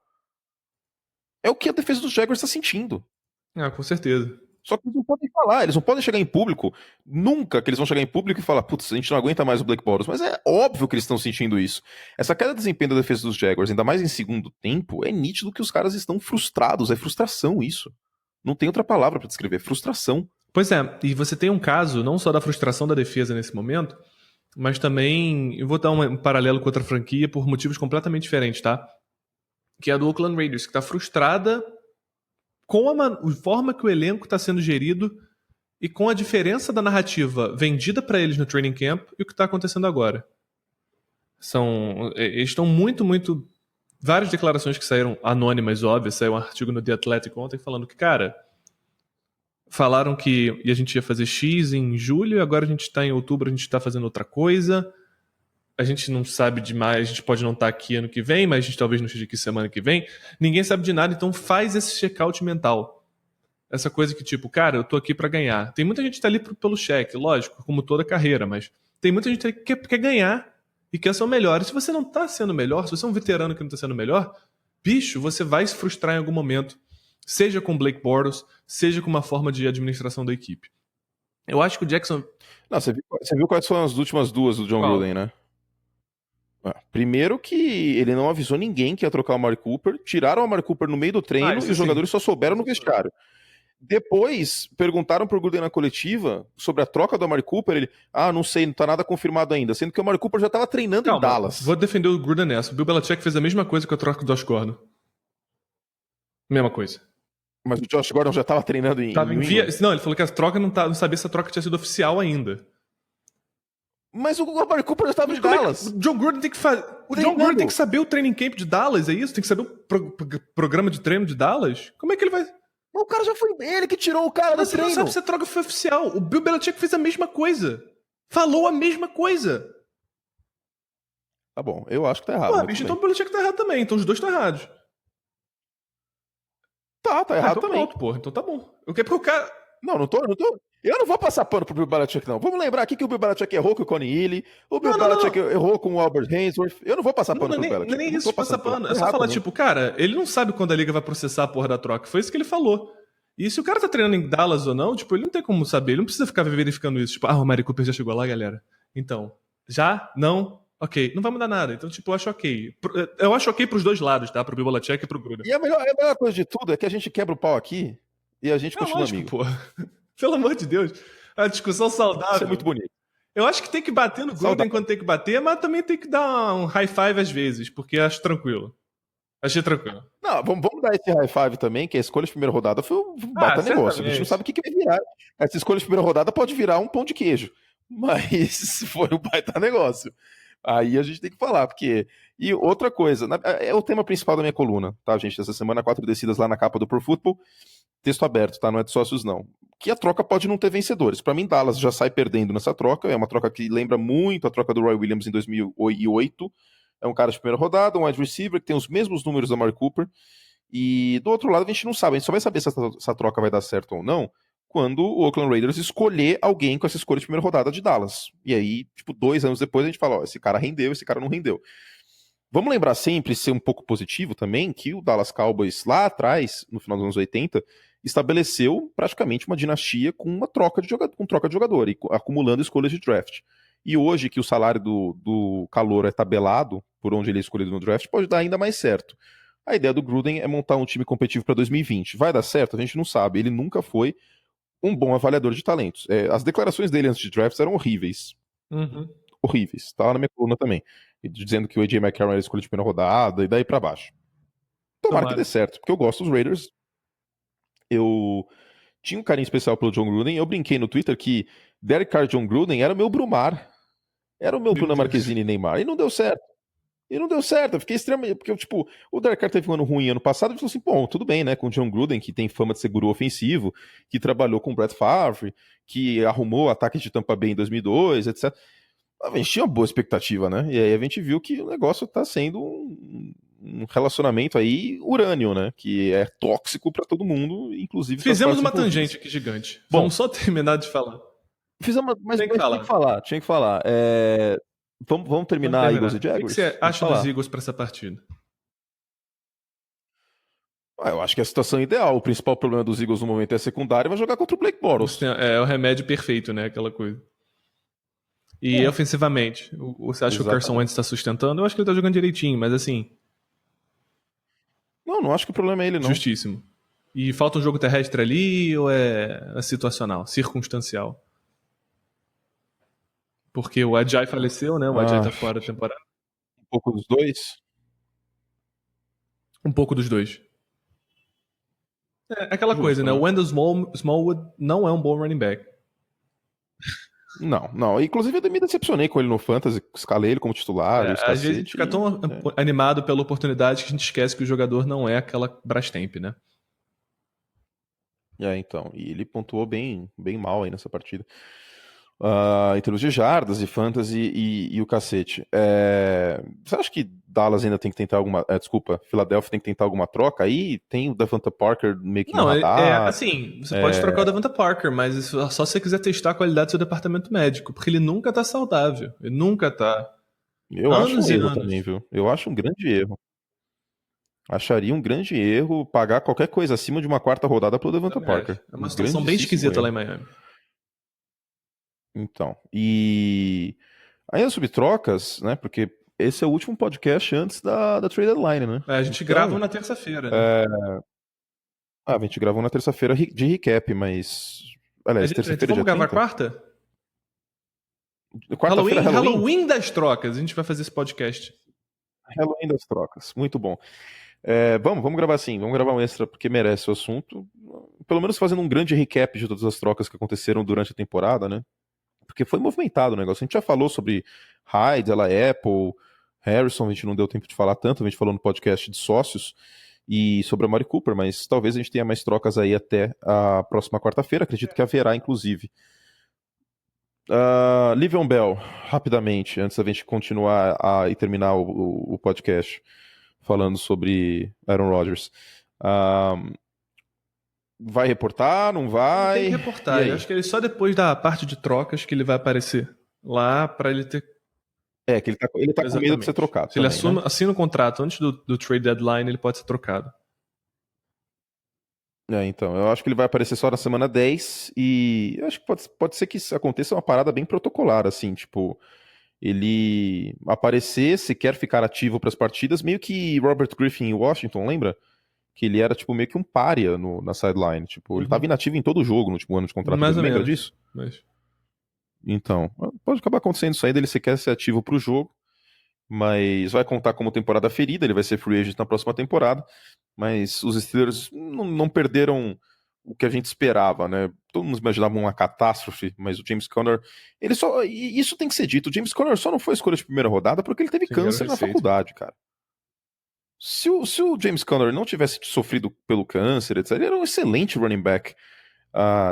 É o que a defesa dos Jaguars tá sentindo. Ah, com certeza. Só que eles não podem falar, eles não podem chegar em público, nunca que eles vão chegar em público e falar, putz, a gente não aguenta mais o Blake Bortles, mas é óbvio que eles estão sentindo isso. Essa queda de desempenho da defesa dos Jaguars, ainda mais em segundo tempo, é nítido que os caras estão frustrados, é frustração isso. Não tem outra palavra pra descrever, frustração. Pois é, e você tem um caso não só da frustração da defesa nesse momento, mas também, eu vou dar um paralelo com outra franquia por motivos completamente diferentes, tá? Que é a do Oakland Raiders, que tá frustrada com a forma que o elenco está sendo gerido e com a diferença da narrativa vendida para eles no training camp e o que está acontecendo agora. Eles estão muito. Várias declarações que saíram anônimas, óbvias. Saiu um artigo no The Athletic ontem falando que, cara, falaram que a gente ia fazer X em julho e agora a gente está em outubro, a gente está fazendo outra coisa. A gente não sabe demais, a gente pode não estar aqui ano que vem, mas a gente talvez não esteja aqui semana que vem. Ninguém sabe de nada, então faz esse check-out mental. Essa coisa que, tipo, cara, eu tô aqui pra ganhar. Tem muita gente que tá ali pelo cheque, lógico, como toda carreira, mas tem muita gente que quer ganhar e quer ser o melhor. E se você não tá sendo o melhor, se você é um veterano que não tá sendo o melhor, bicho, você vai se frustrar em algum momento. Seja com Blake Bortles, seja com uma forma de administração da equipe. Eu acho que o Jackson... Não, você viu quais foram as últimas duas do John Qual? Gruden, né? Primeiro que ele não avisou ninguém que ia trocar o Amari Cooper, tiraram o Amari Cooper no meio do treino e os jogadores só souberam no vestiário. Depois, perguntaram pro Gruden na coletiva sobre a troca do Amari Cooper, ele, não sei, não tá nada confirmado ainda, sendo que o Amari Cooper já tava treinando em Dallas. Vou defender o Gruden nessa. O Bill Belichick fez a mesma coisa com a troca do Josh Gordon. Mesma coisa. Mas o Josh Gordon já tava treinando em Não, ele falou que a troca não sabia se a troca tinha sido oficial ainda. Mas o Amari Cooper já estava em Dallas. O John Gruden tem que fazer. O John Gruden tem que saber o training camp de Dallas, é isso? Tem que saber o programa de treino de Dallas? Como é que ele vai. O cara já foi ele que tirou o cara do treino. Você não sabe se a troca foi oficial. O Bill Belichick fez a mesma coisa. Falou a mesma coisa. Tá bom, eu acho que tá errado. Bicho, então o Belichick tá errado também. Então os dois estão errados. Tá errado então também. Pronto, porra. Então tá bom. Eu quero porque o cara. Não tô. Eu não vou passar pano pro Bill Belichick, não. Vamos lembrar aqui que o Bill Belichick errou com o Connie Ely, o Bill Belichick errou com o Albert Hainsworth. Eu não vou passar pano pro Belichick. Nem isso de passar pano. É só falar, tipo, cara, ele não sabe quando a liga vai processar a porra da troca. Foi isso que ele falou. E se o cara tá treinando em Dallas ou não, tipo, ele não tem como saber. Ele não precisa ficar verificando isso. Tipo, o Amari Cooper já chegou lá, galera. Então, já? Não? Ok. Não vai mudar nada. Então, tipo, eu acho ok. Eu acho ok pros dois lados, tá? Pro Bill Belichick e pro Gruden. E a melhor coisa de tudo é que a gente quebra o pau aqui e a gente continua lógico, amigo. Porra. Pelo amor de Deus. A discussão saudável. Isso é muito bonito. Eu acho que tem que bater no Gruden quando tem que bater, mas também tem que dar um high five às vezes, porque acho tranquilo. Achei tranquilo. Não, vamos dar esse high five também, que a escolha de primeira rodada foi um baita negócio. A gente não sabe o que vai virar. Essa escolha de primeira rodada pode virar um pão de queijo. Mas foi um baita negócio. Aí a gente tem que falar, porque... E outra coisa, é o tema principal da minha coluna, tá, gente? Essa semana, 4 descidas lá na capa do Pro Football. Texto aberto, tá? Não é de sócios, não. Que a troca pode não ter vencedores. Pra mim, Dallas já sai perdendo nessa troca. É uma troca que lembra muito a troca do Roy Williams em 2008. É um cara de primeira rodada, um wide receiver que tem os mesmos números da Amari Cooper. E do outro lado, a gente não sabe. A gente só vai saber se essa troca vai dar certo ou não quando o Oakland Raiders escolher alguém com essa escolha de primeira rodada de Dallas. E aí, tipo, 2 anos depois, a gente fala, esse cara rendeu, esse cara não rendeu. Vamos lembrar sempre, ser um pouco positivo também, que o Dallas Cowboys, lá atrás, no final dos anos 80, estabeleceu praticamente uma dinastia com uma troca de jogador e acumulando escolhas de draft. E hoje, que o salário do calouro é tabelado por onde ele é escolhido no draft, pode dar ainda mais certo. A ideia do Gruden é montar um time competitivo para 2020. Vai dar certo? A gente não sabe. Ele nunca foi um bom avaliador de talentos. As declarações dele antes de draft eram horríveis. Uhum. Horríveis. Tá lá na minha coluna também. Dizendo que o AJ McCarron era escolha de primeira rodada e daí para baixo. Tomara que dê certo, porque eu gosto dos Raiders. Eu tinha um carinho especial pelo John Gruden. Eu brinquei no Twitter que Derek Carr e John Gruden era o meu Brumar. Era o meu Bruna Marquezine e Neymar. E não deu certo. Eu fiquei extremamente. Porque, tipo, o Derek Carr teve um ano ruim ano passado. E falou assim: bom, tudo bem, né? Com o John Gruden, que tem fama de ser guru ofensivo, que trabalhou com o Brett Favre, que arrumou o ataque de Tampa Bay em 2002, etc. A gente tinha uma boa expectativa, né? E aí a gente viu que o negócio tá sendo um relacionamento aí urânio, né? Que é tóxico pra todo mundo, inclusive pras Fizemos partes uma envolvidas. tangente aqui gigante. Bom, Vamos só terminar de falar. Mas Tem que falar. tinha que falar. Vamos terminar Eagles e Jaguars? O que você acha dos Eagles pra essa partida? Eu acho que é a situação ideal. O principal problema dos Eagles no momento é a secundária e vai jogar contra o Blake Bortles. É o remédio perfeito, né? Aquela coisa. E ofensivamente, você acha que o Carson Wentz está sustentando? Eu acho que ele tá jogando direitinho, mas assim... Não acho que o problema é ele, não. Justíssimo. E falta um jogo terrestre ali ou é situacional, circunstancial? Porque o Ajay faleceu, né? O Ajay tá fora da temporada. Um pouco dos dois? Um pouco dos dois. É aquela coisa, né? O Wendell Smallwood não é um bom running back. Não. Inclusive, eu me decepcionei com ele no Fantasy, escalei ele como titular. Às vezes a gente fica tão animado pela oportunidade que a gente esquece que o jogador não é aquela Brastemp, né? Então. E ele pontuou bem mal aí nessa partida. Em termos de jardas e fantasy e o cacete. Você acha que Dallas ainda tem que tentar alguma... Philadelphia tem que tentar alguma troca? Aí tem o Devonta Parker meio que no radar. Assim, você pode trocar o Devonta Parker, mas só se você quiser testar a qualidade do seu departamento médico, porque ele nunca tá saudável. Ele nunca tá. Eu acho um erro também, viu? Eu acho um grande erro. Acharia um grande erro pagar qualquer coisa acima de uma quarta rodada pro Devonta Parker. É uma situação bem esquisita lá em Miami. Então, e ainda sobre trocas, né? Porque esse é o último podcast antes da trade deadline, né? A gente grava na terça-feira, né? A gente gravou na terça-feira de recap, mas... Aliás, terça-feira vamos gravar quarta? Quarta-feira é Halloween das trocas. A gente vai fazer esse podcast. Halloween das trocas. Muito bom. Vamos gravar sim. Vamos gravar um extra porque merece o assunto. Pelo menos fazendo um grande recap de todas as trocas que aconteceram durante a temporada, né? Porque foi movimentado o negócio. A gente já falou sobre Hyde, Apple, Harrison, a gente não deu tempo de falar tanto, a gente falou no podcast de sócios, e sobre a Mari Cooper, mas talvez a gente tenha mais trocas aí até a próxima quarta-feira, acredito que haverá, inclusive. Le'Veon Bell, rapidamente, antes da gente continuar e terminar o podcast, falando sobre Aaron Rodgers. Vai reportar, não vai? Tem que reportar. Eu acho que ele só depois da parte de trocas que ele vai aparecer lá pra ele ter... que ele tá com medo de ser trocado. Se também, ele assina o contrato antes do trade deadline, ele pode ser trocado. Então, eu acho que ele vai aparecer só na semana 10 e eu acho que pode ser que isso aconteça uma parada bem protocolar, assim, tipo, ele aparecer, se quer ficar ativo para as partidas, meio que Robert Griffin em Washington, lembra? Que ele era, tipo, meio que um pária na sideline, tipo, ele tava inativo em todo jogo no último ano de contrato, Mais lembra disso? Mas... Então, pode acabar acontecendo isso aí, dele se quer ser ativo pro jogo, mas vai contar como temporada ferida, ele vai ser free agent na próxima temporada, mas os Steelers não perderam o que a gente esperava, né? Todo mundo imaginava uma catástrofe, mas o James Conner, e isso tem que ser dito, o James Conner só não foi escolha de primeira rodada porque ele teve câncer na faculdade, cara. Se o James Conner não tivesse sofrido pelo câncer, etc., ele era um excelente running back.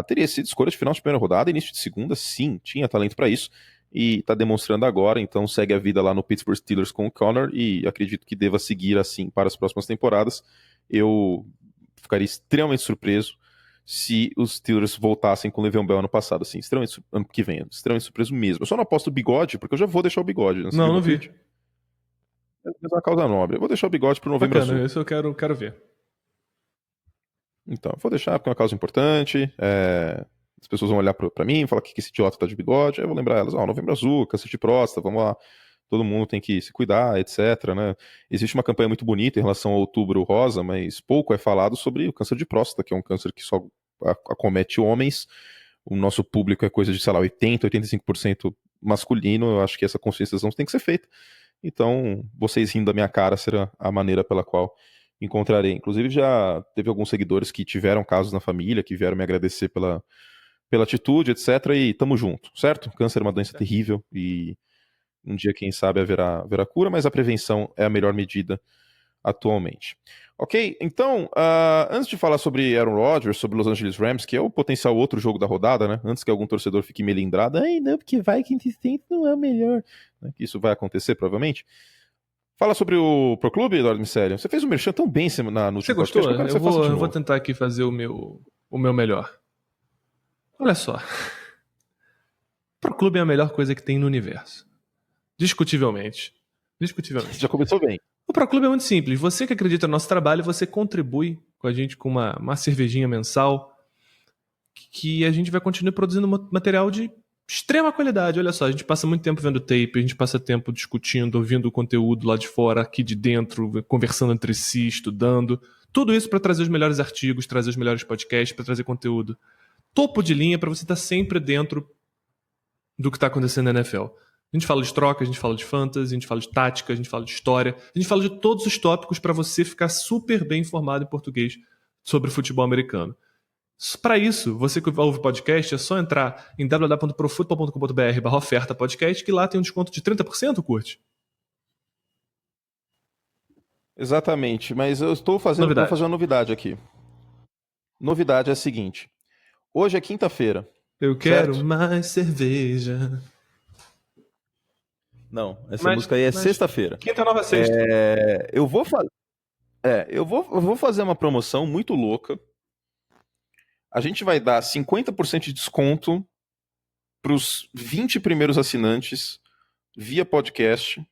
Teria sido escolha de final de primeira rodada, início de segunda, sim, tinha talento para isso, e tá demonstrando agora, então segue a vida lá no Pittsburgh Steelers com o Conner, e acredito que deva seguir assim para as próximas temporadas. Eu ficaria extremamente surpreso se os Steelers voltassem com o Le'Veon Bell ano passado, assim, ano que vem, extremamente surpreso mesmo. Eu só não aposto o bigode, porque eu já vou deixar o bigode. Não vi. É uma causa nobre. Eu vou deixar o bigode pro Novembro Azul. Isso eu quero ver. Então, vou deixar porque é uma causa importante. As pessoas vão olhar pra mim e falar que esse idiota tá de bigode. Aí eu vou lembrar elas, Novembro Azul, câncer de próstata, vamos lá. Todo mundo tem que se cuidar, etc, né? Existe uma campanha muito bonita em relação ao Outubro Rosa, mas pouco é falado sobre o câncer de próstata, que é um câncer que só acomete homens. O nosso público é coisa de, sei lá, 80, 85% masculino. Eu acho que essa conscientização tem que ser feita. Então, vocês rindo da minha cara será a maneira pela qual encontrarei. Inclusive, já teve alguns seguidores que tiveram casos na família, que vieram me agradecer pela atitude, etc. E tamo junto, certo? Câncer é uma doença terrível e um dia, quem sabe, haverá cura, mas a prevenção é a melhor medida atualmente. Ok? Então, antes de falar sobre Aaron Rodgers, sobre Los Angeles Rams, que é o potencial outro jogo da rodada, né? Antes que algum torcedor fique melindrado, ai não, porque Vikings sempre não é o melhor. Né? Que isso vai acontecer, provavelmente. Fala sobre o Pro Clube, Eduardo Miceli. Você fez o merchan tão bem no Você último gostou? podcast, que eu quero que você faça de Eu novo. vou tentar aqui fazer o meu melhor. Olha só. Pro Clube é a melhor coisa que tem no universo. Discutivelmente. Já começou bem. O Pro Clube é muito simples. Você que acredita no nosso trabalho, você contribui com a gente com uma cervejinha mensal que a gente vai continuar produzindo material de extrema qualidade. Olha só, a gente passa muito tempo vendo tape, a gente passa tempo discutindo, ouvindo o conteúdo lá de fora, aqui de dentro, conversando entre si, estudando. Tudo isso para trazer os melhores artigos, trazer os melhores podcasts, para trazer conteúdo topo de linha para você estar sempre dentro do que está acontecendo na NFL. A gente fala de troca, a gente fala de fantasy, a gente fala de tática, a gente fala de história, a gente fala de todos os tópicos para você ficar super bem informado em português sobre futebol americano. Para isso, você que ouve podcast, é só entrar em www.profutbol.com.br/oferta podcast, que lá tem um desconto de 30%, Curte. Exatamente, mas eu estou fazendo uma novidade aqui. Novidade é a seguinte. Hoje é quinta-feira. Eu quero mais cerveja. Não, essa música aí é sexta-feira. Quinta nova sexta. Eu vou fazer uma promoção muito louca. A gente vai dar 50% de desconto para os 20 primeiros assinantes via podcast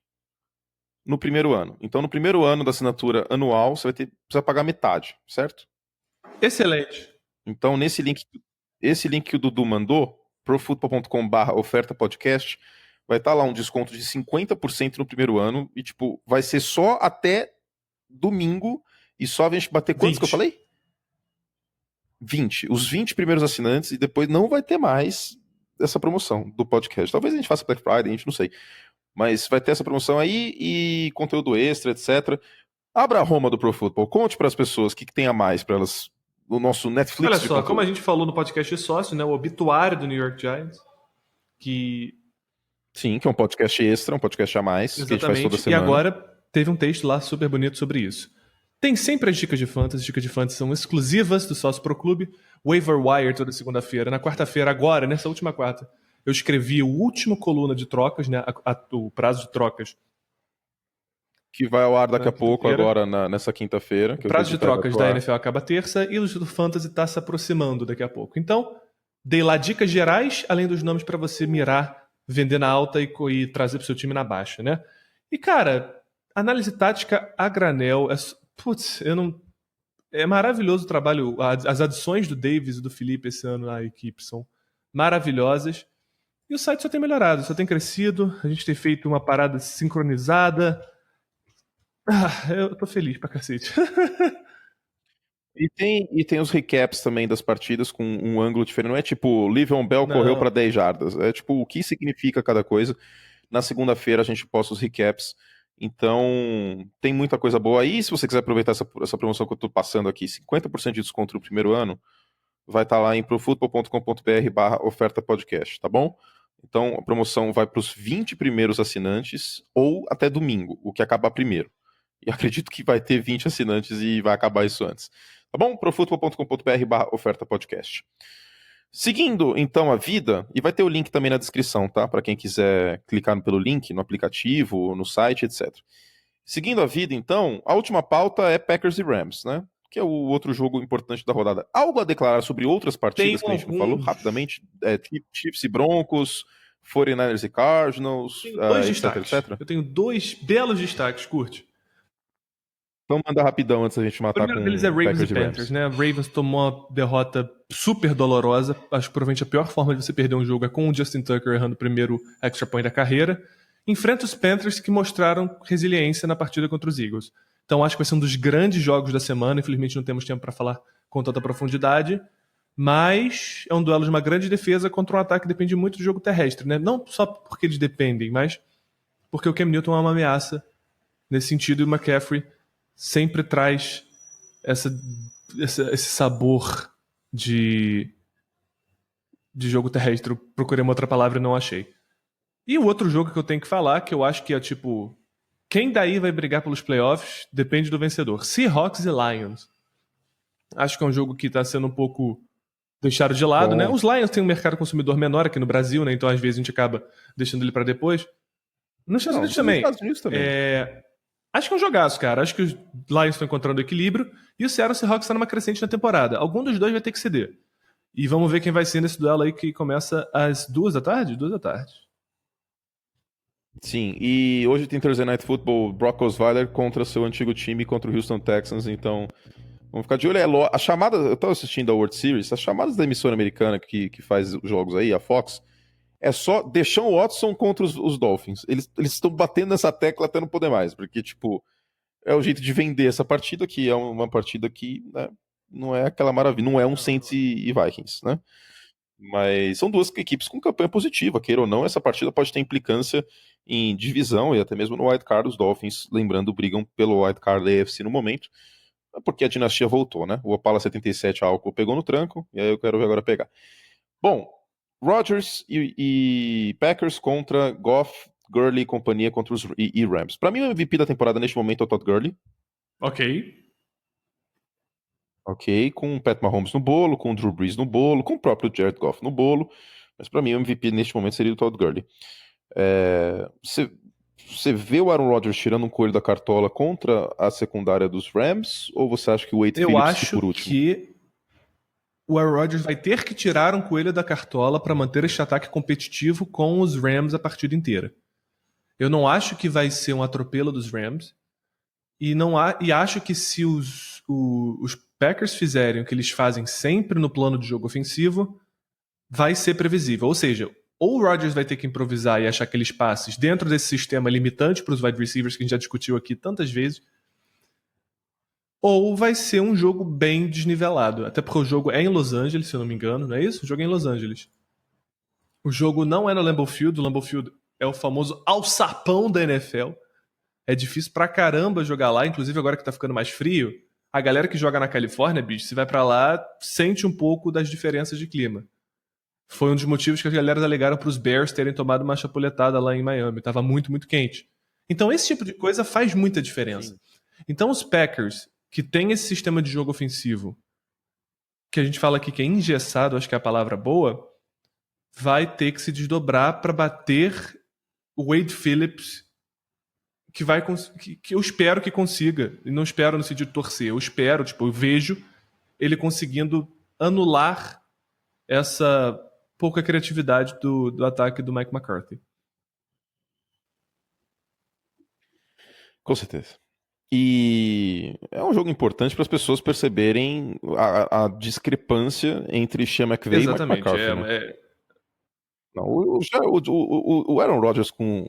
no primeiro ano. Então, no primeiro ano da assinatura anual, você precisa pagar metade, certo? Excelente. Então, esse link que o Dudu mandou, profutbol.com/oferta podcast, vai estar lá um desconto de 50% no primeiro ano e, tipo, vai ser só até domingo e só a gente bater quantos 20. que eu falei? 20. Os 20 primeiros assinantes e depois não vai ter mais essa promoção do podcast. Talvez a gente faça Black Friday, a gente não sei. Mas vai ter essa promoção aí e conteúdo extra, etc. Abra a Roma do Pro Football. Conte para as pessoas o que tem a mais para elas. O nosso Netflix. Olha só, como a gente falou no podcast de sócio, né? O obituário do New York Giants. Sim, que é um podcast extra, um podcast a mais. Exatamente. Que a gente faz toda semana. E agora teve um texto lá super bonito sobre isso. Tem sempre as dicas de fantasy. As dicas de fantasy são exclusivas do Sócio Pro Clube. Waiver Wire toda segunda-feira. Na quarta-feira, agora, nessa última quarta, eu escrevi o último coluna de trocas, né? O prazo de trocas. Que vai ao ar daqui a pouco, agora nessa quinta-feira. O prazo de trocas da NFL acaba terça e o do Fantasy está se aproximando daqui a pouco. Então, dei lá dicas gerais, além dos nomes para você mirar, vender na alta e trazer para o seu time na baixa, né? E, cara, análise tática a granel. É maravilhoso o trabalho. As adições do Davis e do Felipe esse ano na equipe são maravilhosas. E o site só tem melhorado, só tem crescido. A gente tem feito uma parada sincronizada. Eu tô feliz pra cacete. E tem os recaps também das partidas com um ângulo diferente. Não é tipo, Le'Veon Bell correu para 10 jardas. É tipo, o que significa cada coisa. Na segunda-feira a gente posta os recaps. Então, tem muita coisa boa aí. Se você quiser aproveitar essa promoção que eu tô passando aqui, 50% de desconto no primeiro ano, vai estar lá em profutbol.com.br/oferta podcast, tá bom? Então, a promoção vai para os 20 primeiros assinantes ou até domingo, o que acabar primeiro. E acredito que vai ter 20 assinantes e vai acabar isso antes. Tá bom? profutbol.com.br/oferta podcast. Seguindo, então, a vida, e vai ter o link também na descrição, tá? Para quem quiser clicar pelo link no aplicativo, no site, etc. Seguindo a vida, então, a última pauta é Packers e Rams, né? Que é o outro jogo importante da rodada. Algo a declarar sobre outras partidas que a gente não falou rapidamente? Chiefs e Broncos, 49ers e Cardinals, etc. Eu tenho dois belos destaques, Curte. Então manda rapidão antes da gente matar. O primeiro deles é Ravens e Panthers, né? Ravens tomou uma derrota super dolorosa. Acho que provavelmente a pior forma de você perder um jogo é com o Justin Tucker errando o primeiro extra point da carreira. Enfrenta os Panthers, que mostraram resiliência na partida contra os Eagles. Então acho que vai ser um dos grandes jogos da semana. Infelizmente não temos tempo para falar com tanta profundidade. Mas é um duelo de uma grande defesa contra um ataque que depende muito do jogo terrestre, né? Não só porque eles dependem, mas porque o Cam Newton é uma ameaça nesse sentido e o McCaffrey sempre traz esse sabor de jogo terrestre. Eu procurei uma outra palavra e não achei. E o outro jogo que eu tenho que falar, que eu acho que é tipo... Quem daí vai brigar pelos playoffs depende do vencedor. Seahawks e Lions. Acho que é um jogo que tá sendo um pouco deixado de lado, né? Bom. Os Lions têm um mercado consumidor menor aqui no Brasil, né? Então às vezes a gente acaba deixando ele pra depois. Nos Estados Unidos também. Estados Unidos também. Acho que é um jogaço, cara. Acho que os Lions estão encontrando equilíbrio e o Seattle Seahawks está numa crescente na temporada. Algum dos dois vai ter que ceder. E vamos ver quem vai ser nesse duelo aí que começa às 2 da tarde? 2 da tarde. Sim, e hoje tem Thursday Night Football, Brock Osweiler contra seu antigo time, contra o Houston Texans, então vamos ficar de olho. A chamada, eu tava assistindo a World Series, as chamadas da emissora americana que faz os jogos aí, a Fox, é só Deshaun Watson contra os Dolphins. Eles estão batendo nessa tecla até não poder mais, porque, tipo, é o jeito de vender essa partida, que é uma partida que, né, não é aquela maravilha, não é um Saints e Vikings, né? Mas são duas equipes com campanha positiva, queira ou não, essa partida pode ter implicância em divisão e até mesmo no Wild Card. Os Dolphins, lembrando, brigam pelo Wild Card da AFC no momento, porque a dinastia voltou, né? O Opala 77 álcool pegou no tranco, e aí eu quero ver agora pegar. Bom, Rodgers e Packers contra Goff, Gurley e companhia contra os Rams. Para mim, o MVP da temporada neste momento é o Todd Gurley. Ok, com o Pat Mahomes no bolo, com o Drew Brees no bolo, com o próprio Jared Goff no bolo, mas para mim o MVP neste momento seria o Todd Gurley. Você vê o Aaron Rodgers tirando um coelho da cartola contra a secundária dos Rams, ou você acha que o Wade Phillips por último? Que o Aaron Rodgers vai ter que tirar um coelho da cartola para manter este ataque competitivo com os Rams a partida inteira. Eu não acho que vai ser um atropelo dos Rams, e acho que se os Packers fizerem o que eles fazem sempre no plano de jogo ofensivo, vai ser previsível. Ou seja, ou o Rodgers vai ter que improvisar e achar aqueles passes dentro desse sistema limitante para os wide receivers que a gente já discutiu aqui tantas vezes, ou vai ser um jogo bem desnivelado. Até porque o jogo é em Los Angeles, se eu não me engano, não é isso? O jogo é em Los Angeles. O jogo não é no Lambeau Field. O Lambeau Field é o famoso alçapão da NFL. É difícil pra caramba jogar lá, inclusive agora que tá ficando mais frio. A galera que joga na Califórnia, bicho, se vai pra lá, sente um pouco das diferenças de clima. Foi um dos motivos que as galera alegaram pros Bears terem tomado uma chapuletada lá em Miami. Tava muito, muito quente. Então esse tipo de coisa faz muita diferença. Sim. Então os Packers, que tem esse sistema de jogo ofensivo, que a gente fala aqui que é engessado, acho que é a palavra boa, vai ter que se desdobrar para bater o Wade Phillips, que eu espero que consiga. E não espero no sentido de torcer. Eu espero, eu vejo ele conseguindo anular essa pouca criatividade do ataque do Mike McCarthy. Com certeza. E é um jogo importante para as pessoas perceberem a discrepância entre Sean McVay e Mike McCarthy. Né? Não, o Aaron Rodgers com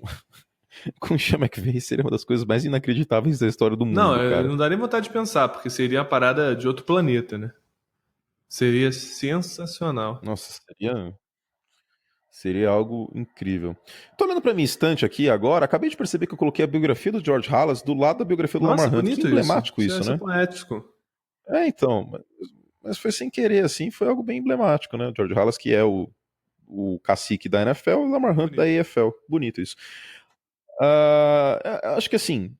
o Sean McVay seria uma das coisas mais inacreditáveis da história do mundo. Não, cara. Não dá nem vontade de pensar, porque seria a parada de outro planeta, né? Seria sensacional. Nossa, seria algo incrível. Tô olhando pra minha estante aqui agora, acabei de perceber que eu coloquei a biografia do George Halas do lado da biografia do Lamar Hunt. Que emblemático isso, né? É poético. Então, mas foi sem querer, assim, foi algo bem emblemático, né? O George Halas, que é o cacique da NFL, e o Lamar Hunt da AFL. Bonito isso. Acho que assim,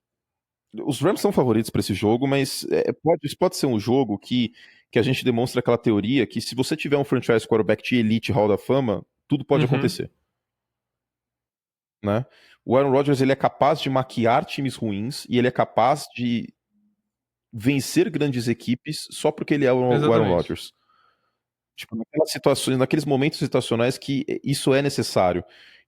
os Rams são favoritos para esse jogo, mas pode ser um jogo que a gente demonstra aquela teoria que se você tiver um franchise quarterback de elite Hall da Fama, tudo pode acontecer. Né? O Aaron Rodgers ele é capaz de maquiar times ruins e ele é capaz de vencer grandes equipes só porque ele é o Aaron Rodgers. Tipo, naquelas situações, naqueles momentos situacionais que isso é necessário,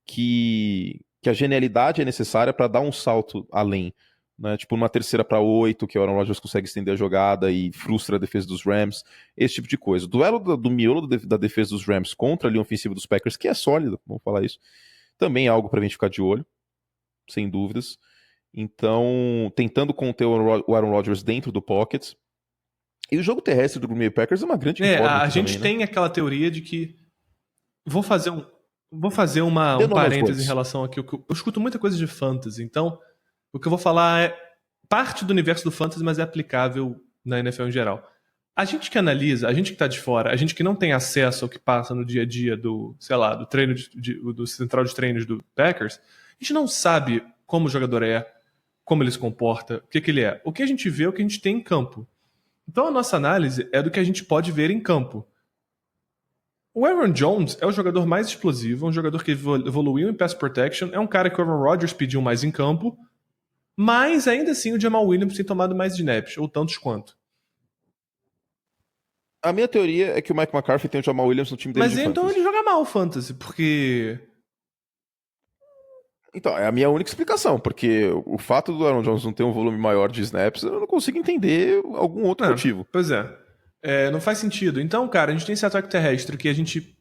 que a genialidade é necessária para dar um salto além. Né? Tipo, uma 3ª-para-8, que o Aaron Rodgers consegue estender a jogada e frustra a defesa dos Rams, esse tipo de coisa. O duelo do miolo da defesa dos Rams contra a linha ofensiva dos Packers, que é sólida, vamos falar isso, também é algo pra gente ficar de olho, sem dúvidas. Então, tentando conter o Aaron Rodgers dentro do pocket. E o jogo terrestre do Green Bay Packers é uma grande incógnita. A gente também, tem aquela teoria de que vou fazer um parêntese em relação aqui. Eu escuto muita coisa de fantasy, então o que eu vou falar é parte do universo do fantasy, mas é aplicável na NFL em geral. A gente que analisa, a gente que tá de fora, a gente que não tem acesso ao que passa no dia a dia do, sei lá, do treino do central de treinos do Packers, a gente não sabe como o jogador é, como ele se comporta, o que ele é. O que a gente vê é o que a gente tem em campo. Então a nossa análise é do que a gente pode ver em campo. O Aaron Jones é o jogador mais explosivo, é um jogador que evoluiu em pass protection, é um cara que o Aaron Rodgers pediu mais em campo, mas ainda assim o Jamal Williams tem tomado mais snaps, ou tantos quanto. A minha teoria é que o Mike McCarthy tem o Jamal Williams no time dele Mas de então fantasy. ele joga mal o fantasy, porque... Então, é a minha única explicação, porque o fato do Aaron Jones não ter um volume maior de snaps, eu não consigo entender algum outro motivo. Pois é. Não faz sentido. Então, cara, a gente tem esse ataque terrestre que a gente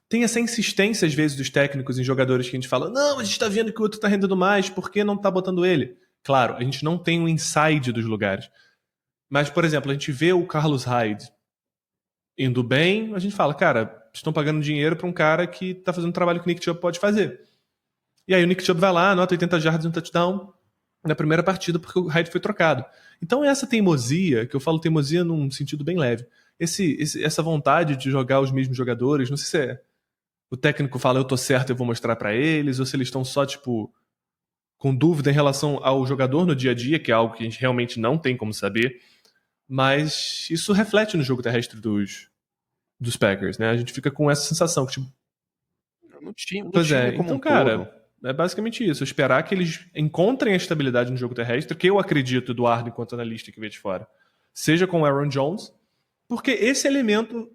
tem essa insistência, às vezes, dos técnicos em jogadores que a gente fala: não, a gente tá vendo que o outro tá rendendo mais, por que não tá botando ele? Claro, a gente não tem o inside dos lugares. Mas, por exemplo, a gente vê o Carlos Hyde indo bem, a gente fala: cara, estão pagando dinheiro pra um cara que tá fazendo um trabalho que o Nick Chubb pode fazer. E aí o Nick Chubb vai lá, anota 80 jardas e um touchdown na primeira partida porque o Hyde foi trocado. Então essa teimosia, que eu falo teimosia num sentido bem leve, essa vontade de jogar os mesmos jogadores, não sei se é o técnico fala eu tô certo, eu vou mostrar pra eles, ou se eles estão só tipo com dúvida em relação ao jogador no dia a dia, que é algo que a gente realmente não tem como saber, mas isso reflete no jogo terrestre dos Packers, né? A gente fica com essa sensação que tipo, No time, pois é, como então um todo. cara, é basicamente isso. Esperar que eles encontrem a estabilidade no jogo terrestre, que eu acredito, Eduardo, enquanto analista que vê de fora, seja com o Aaron Jones, porque esse elemento.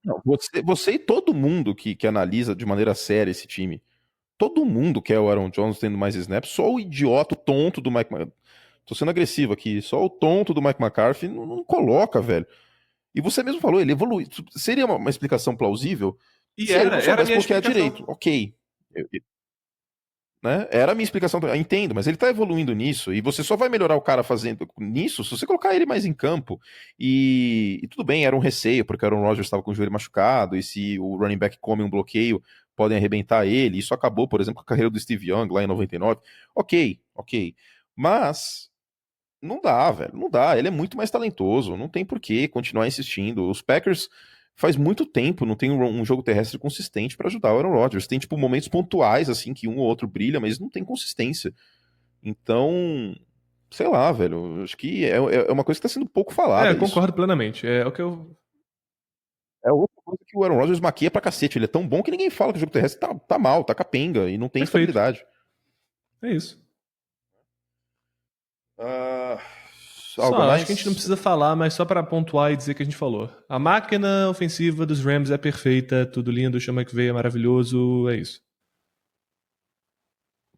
Não, você e todo mundo que analisa de maneira séria esse time, todo mundo quer o Aaron Jones tendo mais snaps, só o idiota, o tonto do Mike McCarthy. Tô sendo agressivo aqui, só o tonto do Mike McCarthy não coloca, velho. E você mesmo falou, ele evoluiu. Seria uma explicação plausível E se ele não era a soubesse minha bloquear explicação. direito. Ok. Né? Era a minha explicação. Eu entendo, mas ele tá evoluindo nisso. E você só vai melhorar o cara fazendo nisso se você colocar ele mais em campo. E tudo bem, era um receio, porque o Aaron Rodgers estava com o joelho machucado. E se o running back come um bloqueio, podem arrebentar ele. Isso acabou, por exemplo, com a carreira do Steve Young lá em 99. Ok. Mas não dá, velho. Não dá. Ele é muito mais talentoso. Não tem por que continuar insistindo. Os Packers faz muito tempo não tem um jogo terrestre consistente para ajudar o Aaron Rodgers. Tem, tipo, momentos pontuais, assim, que um ou outro brilha, mas não tem consistência. Então, sei lá, velho. Acho que é uma coisa que tá sendo pouco falada, isso. Concordo plenamente. É o que eu. É outra coisa que o Aaron Rodgers maquia pra cacete. Ele é tão bom que ninguém fala que o jogo terrestre tá mal, tá capenga e não tem Perfeito. estabilidade. É isso. Ah, algo a Só, acho que a gente não mais? precisa falar, mas só para pontuar e dizer que a gente falou. A máquina ofensiva dos Rams é perfeita, tudo lindo, chama que veio, é maravilhoso, é isso.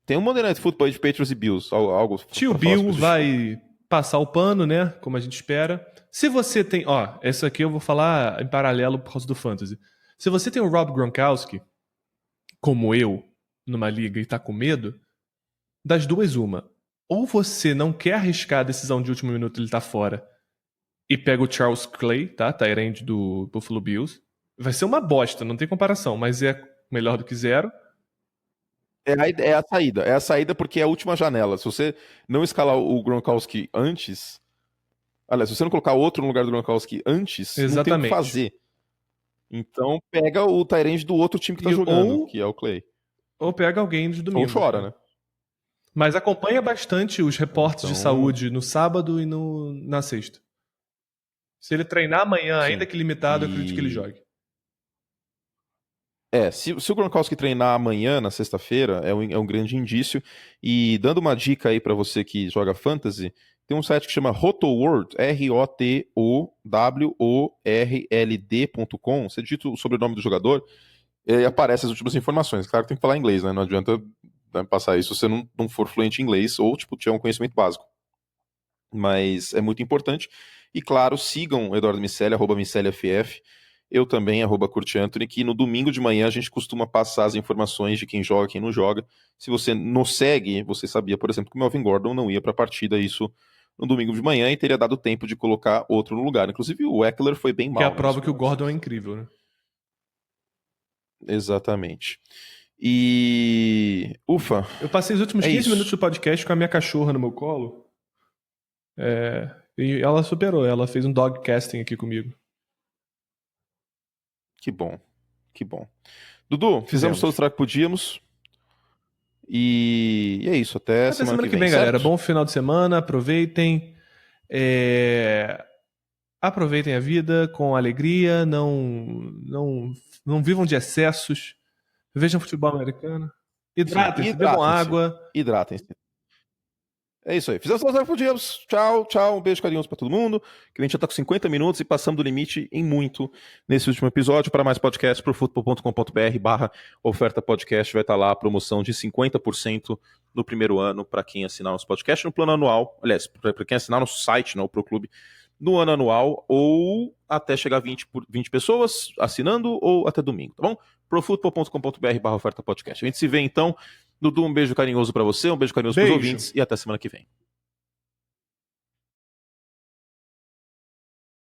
Tem um Monday Night Football de Patriots e Bills, algo Tio pra falar Bill sobre esse jogo. vai passar o pano, né? Como a gente espera. Se você tem. Ó, essa aqui eu vou falar em paralelo por causa do Fantasy. Se você tem o Rob Gronkowski, como eu, numa liga e tá com medo, das duas, uma. Ou você não quer arriscar a decisão de último minuto, ele tá fora, e pega o Charles Clay, tá? Tight end do Buffalo Bills. Vai ser uma bosta, não tem comparação, mas é melhor do que zero. É a saída porque é a última janela. Se você não escalar o Gronkowski antes, aliás, se você não colocar outro no lugar do Gronkowski antes, não tem o que Exatamente. fazer. Então pega o Tyrande do outro time que tá jogando, que é o Clay. Ou pega alguém dos Ou domingos, chora, né? né? Mas acompanha bastante os reportes de Então, saúde no sábado e na sexta. Se ele treinar amanhã, ainda sim. que limitado, eu acredito que ele E jogue. se o Gronkowski treinar amanhã, na sexta-feira, é um grande indício. E dando uma dica aí pra você que joga fantasy, tem um site que chama RotoWorld, ROTOWORLD.com. Você digita o sobrenome do jogador e aparece as últimas informações. Claro que tem que falar inglês, né? Não adianta, né, passar isso se você não for fluente em inglês ou tipo, tiver um conhecimento básico. Mas é muito importante. E claro, sigam Eduardo Miceli, @MiceliFF. Eu também, @Curti Anthony, que no domingo de manhã a gente costuma passar as informações de quem joga e quem não joga. Se você nos segue, você sabia, por exemplo, que o Melvin Gordon não ia para a partida, isso no domingo de manhã, e teria dado tempo de colocar outro no lugar. Inclusive, o Eckler foi bem Que é a mal, né, prova nesse que o jogo. Gordon é incrível, né? Exatamente. E. Ufa, Eu passei os últimos é 15 minutos isso. do podcast com a minha cachorra no meu colo. E ela superou, ela fez um dog casting aqui comigo. Que bom, que bom. Dudu, fizemos todo o trabalho que podíamos. E é isso, até semana que vem, galera. certo? Bom final de semana, aproveitem. Aproveitem a vida com alegria, não vivam de excessos, vejam futebol americano. Hidratem-se, bebam água. Hidratem-se. É isso aí. Fizemos o que podíamos. Tchau, tchau. Um beijo carinhoso pra todo mundo. Que a gente já tá com 50 minutos e passamos do limite em muito nesse último episódio. Para mais podcasts, profutbol.com.br/oferta podcast. Vai estar lá a promoção de 50% no primeiro ano para quem assinar nosso podcast no plano anual. Aliás, para quem assinar no site, não pro clube, no ano anual, ou até chegar a 20 pessoas assinando, ou até domingo, tá bom? profutbol.com.br/oferta podcast. A gente se vê então. Dudu, um beijo carinhoso pra você, um beijo carinhoso pros ouvintes e até semana que vem.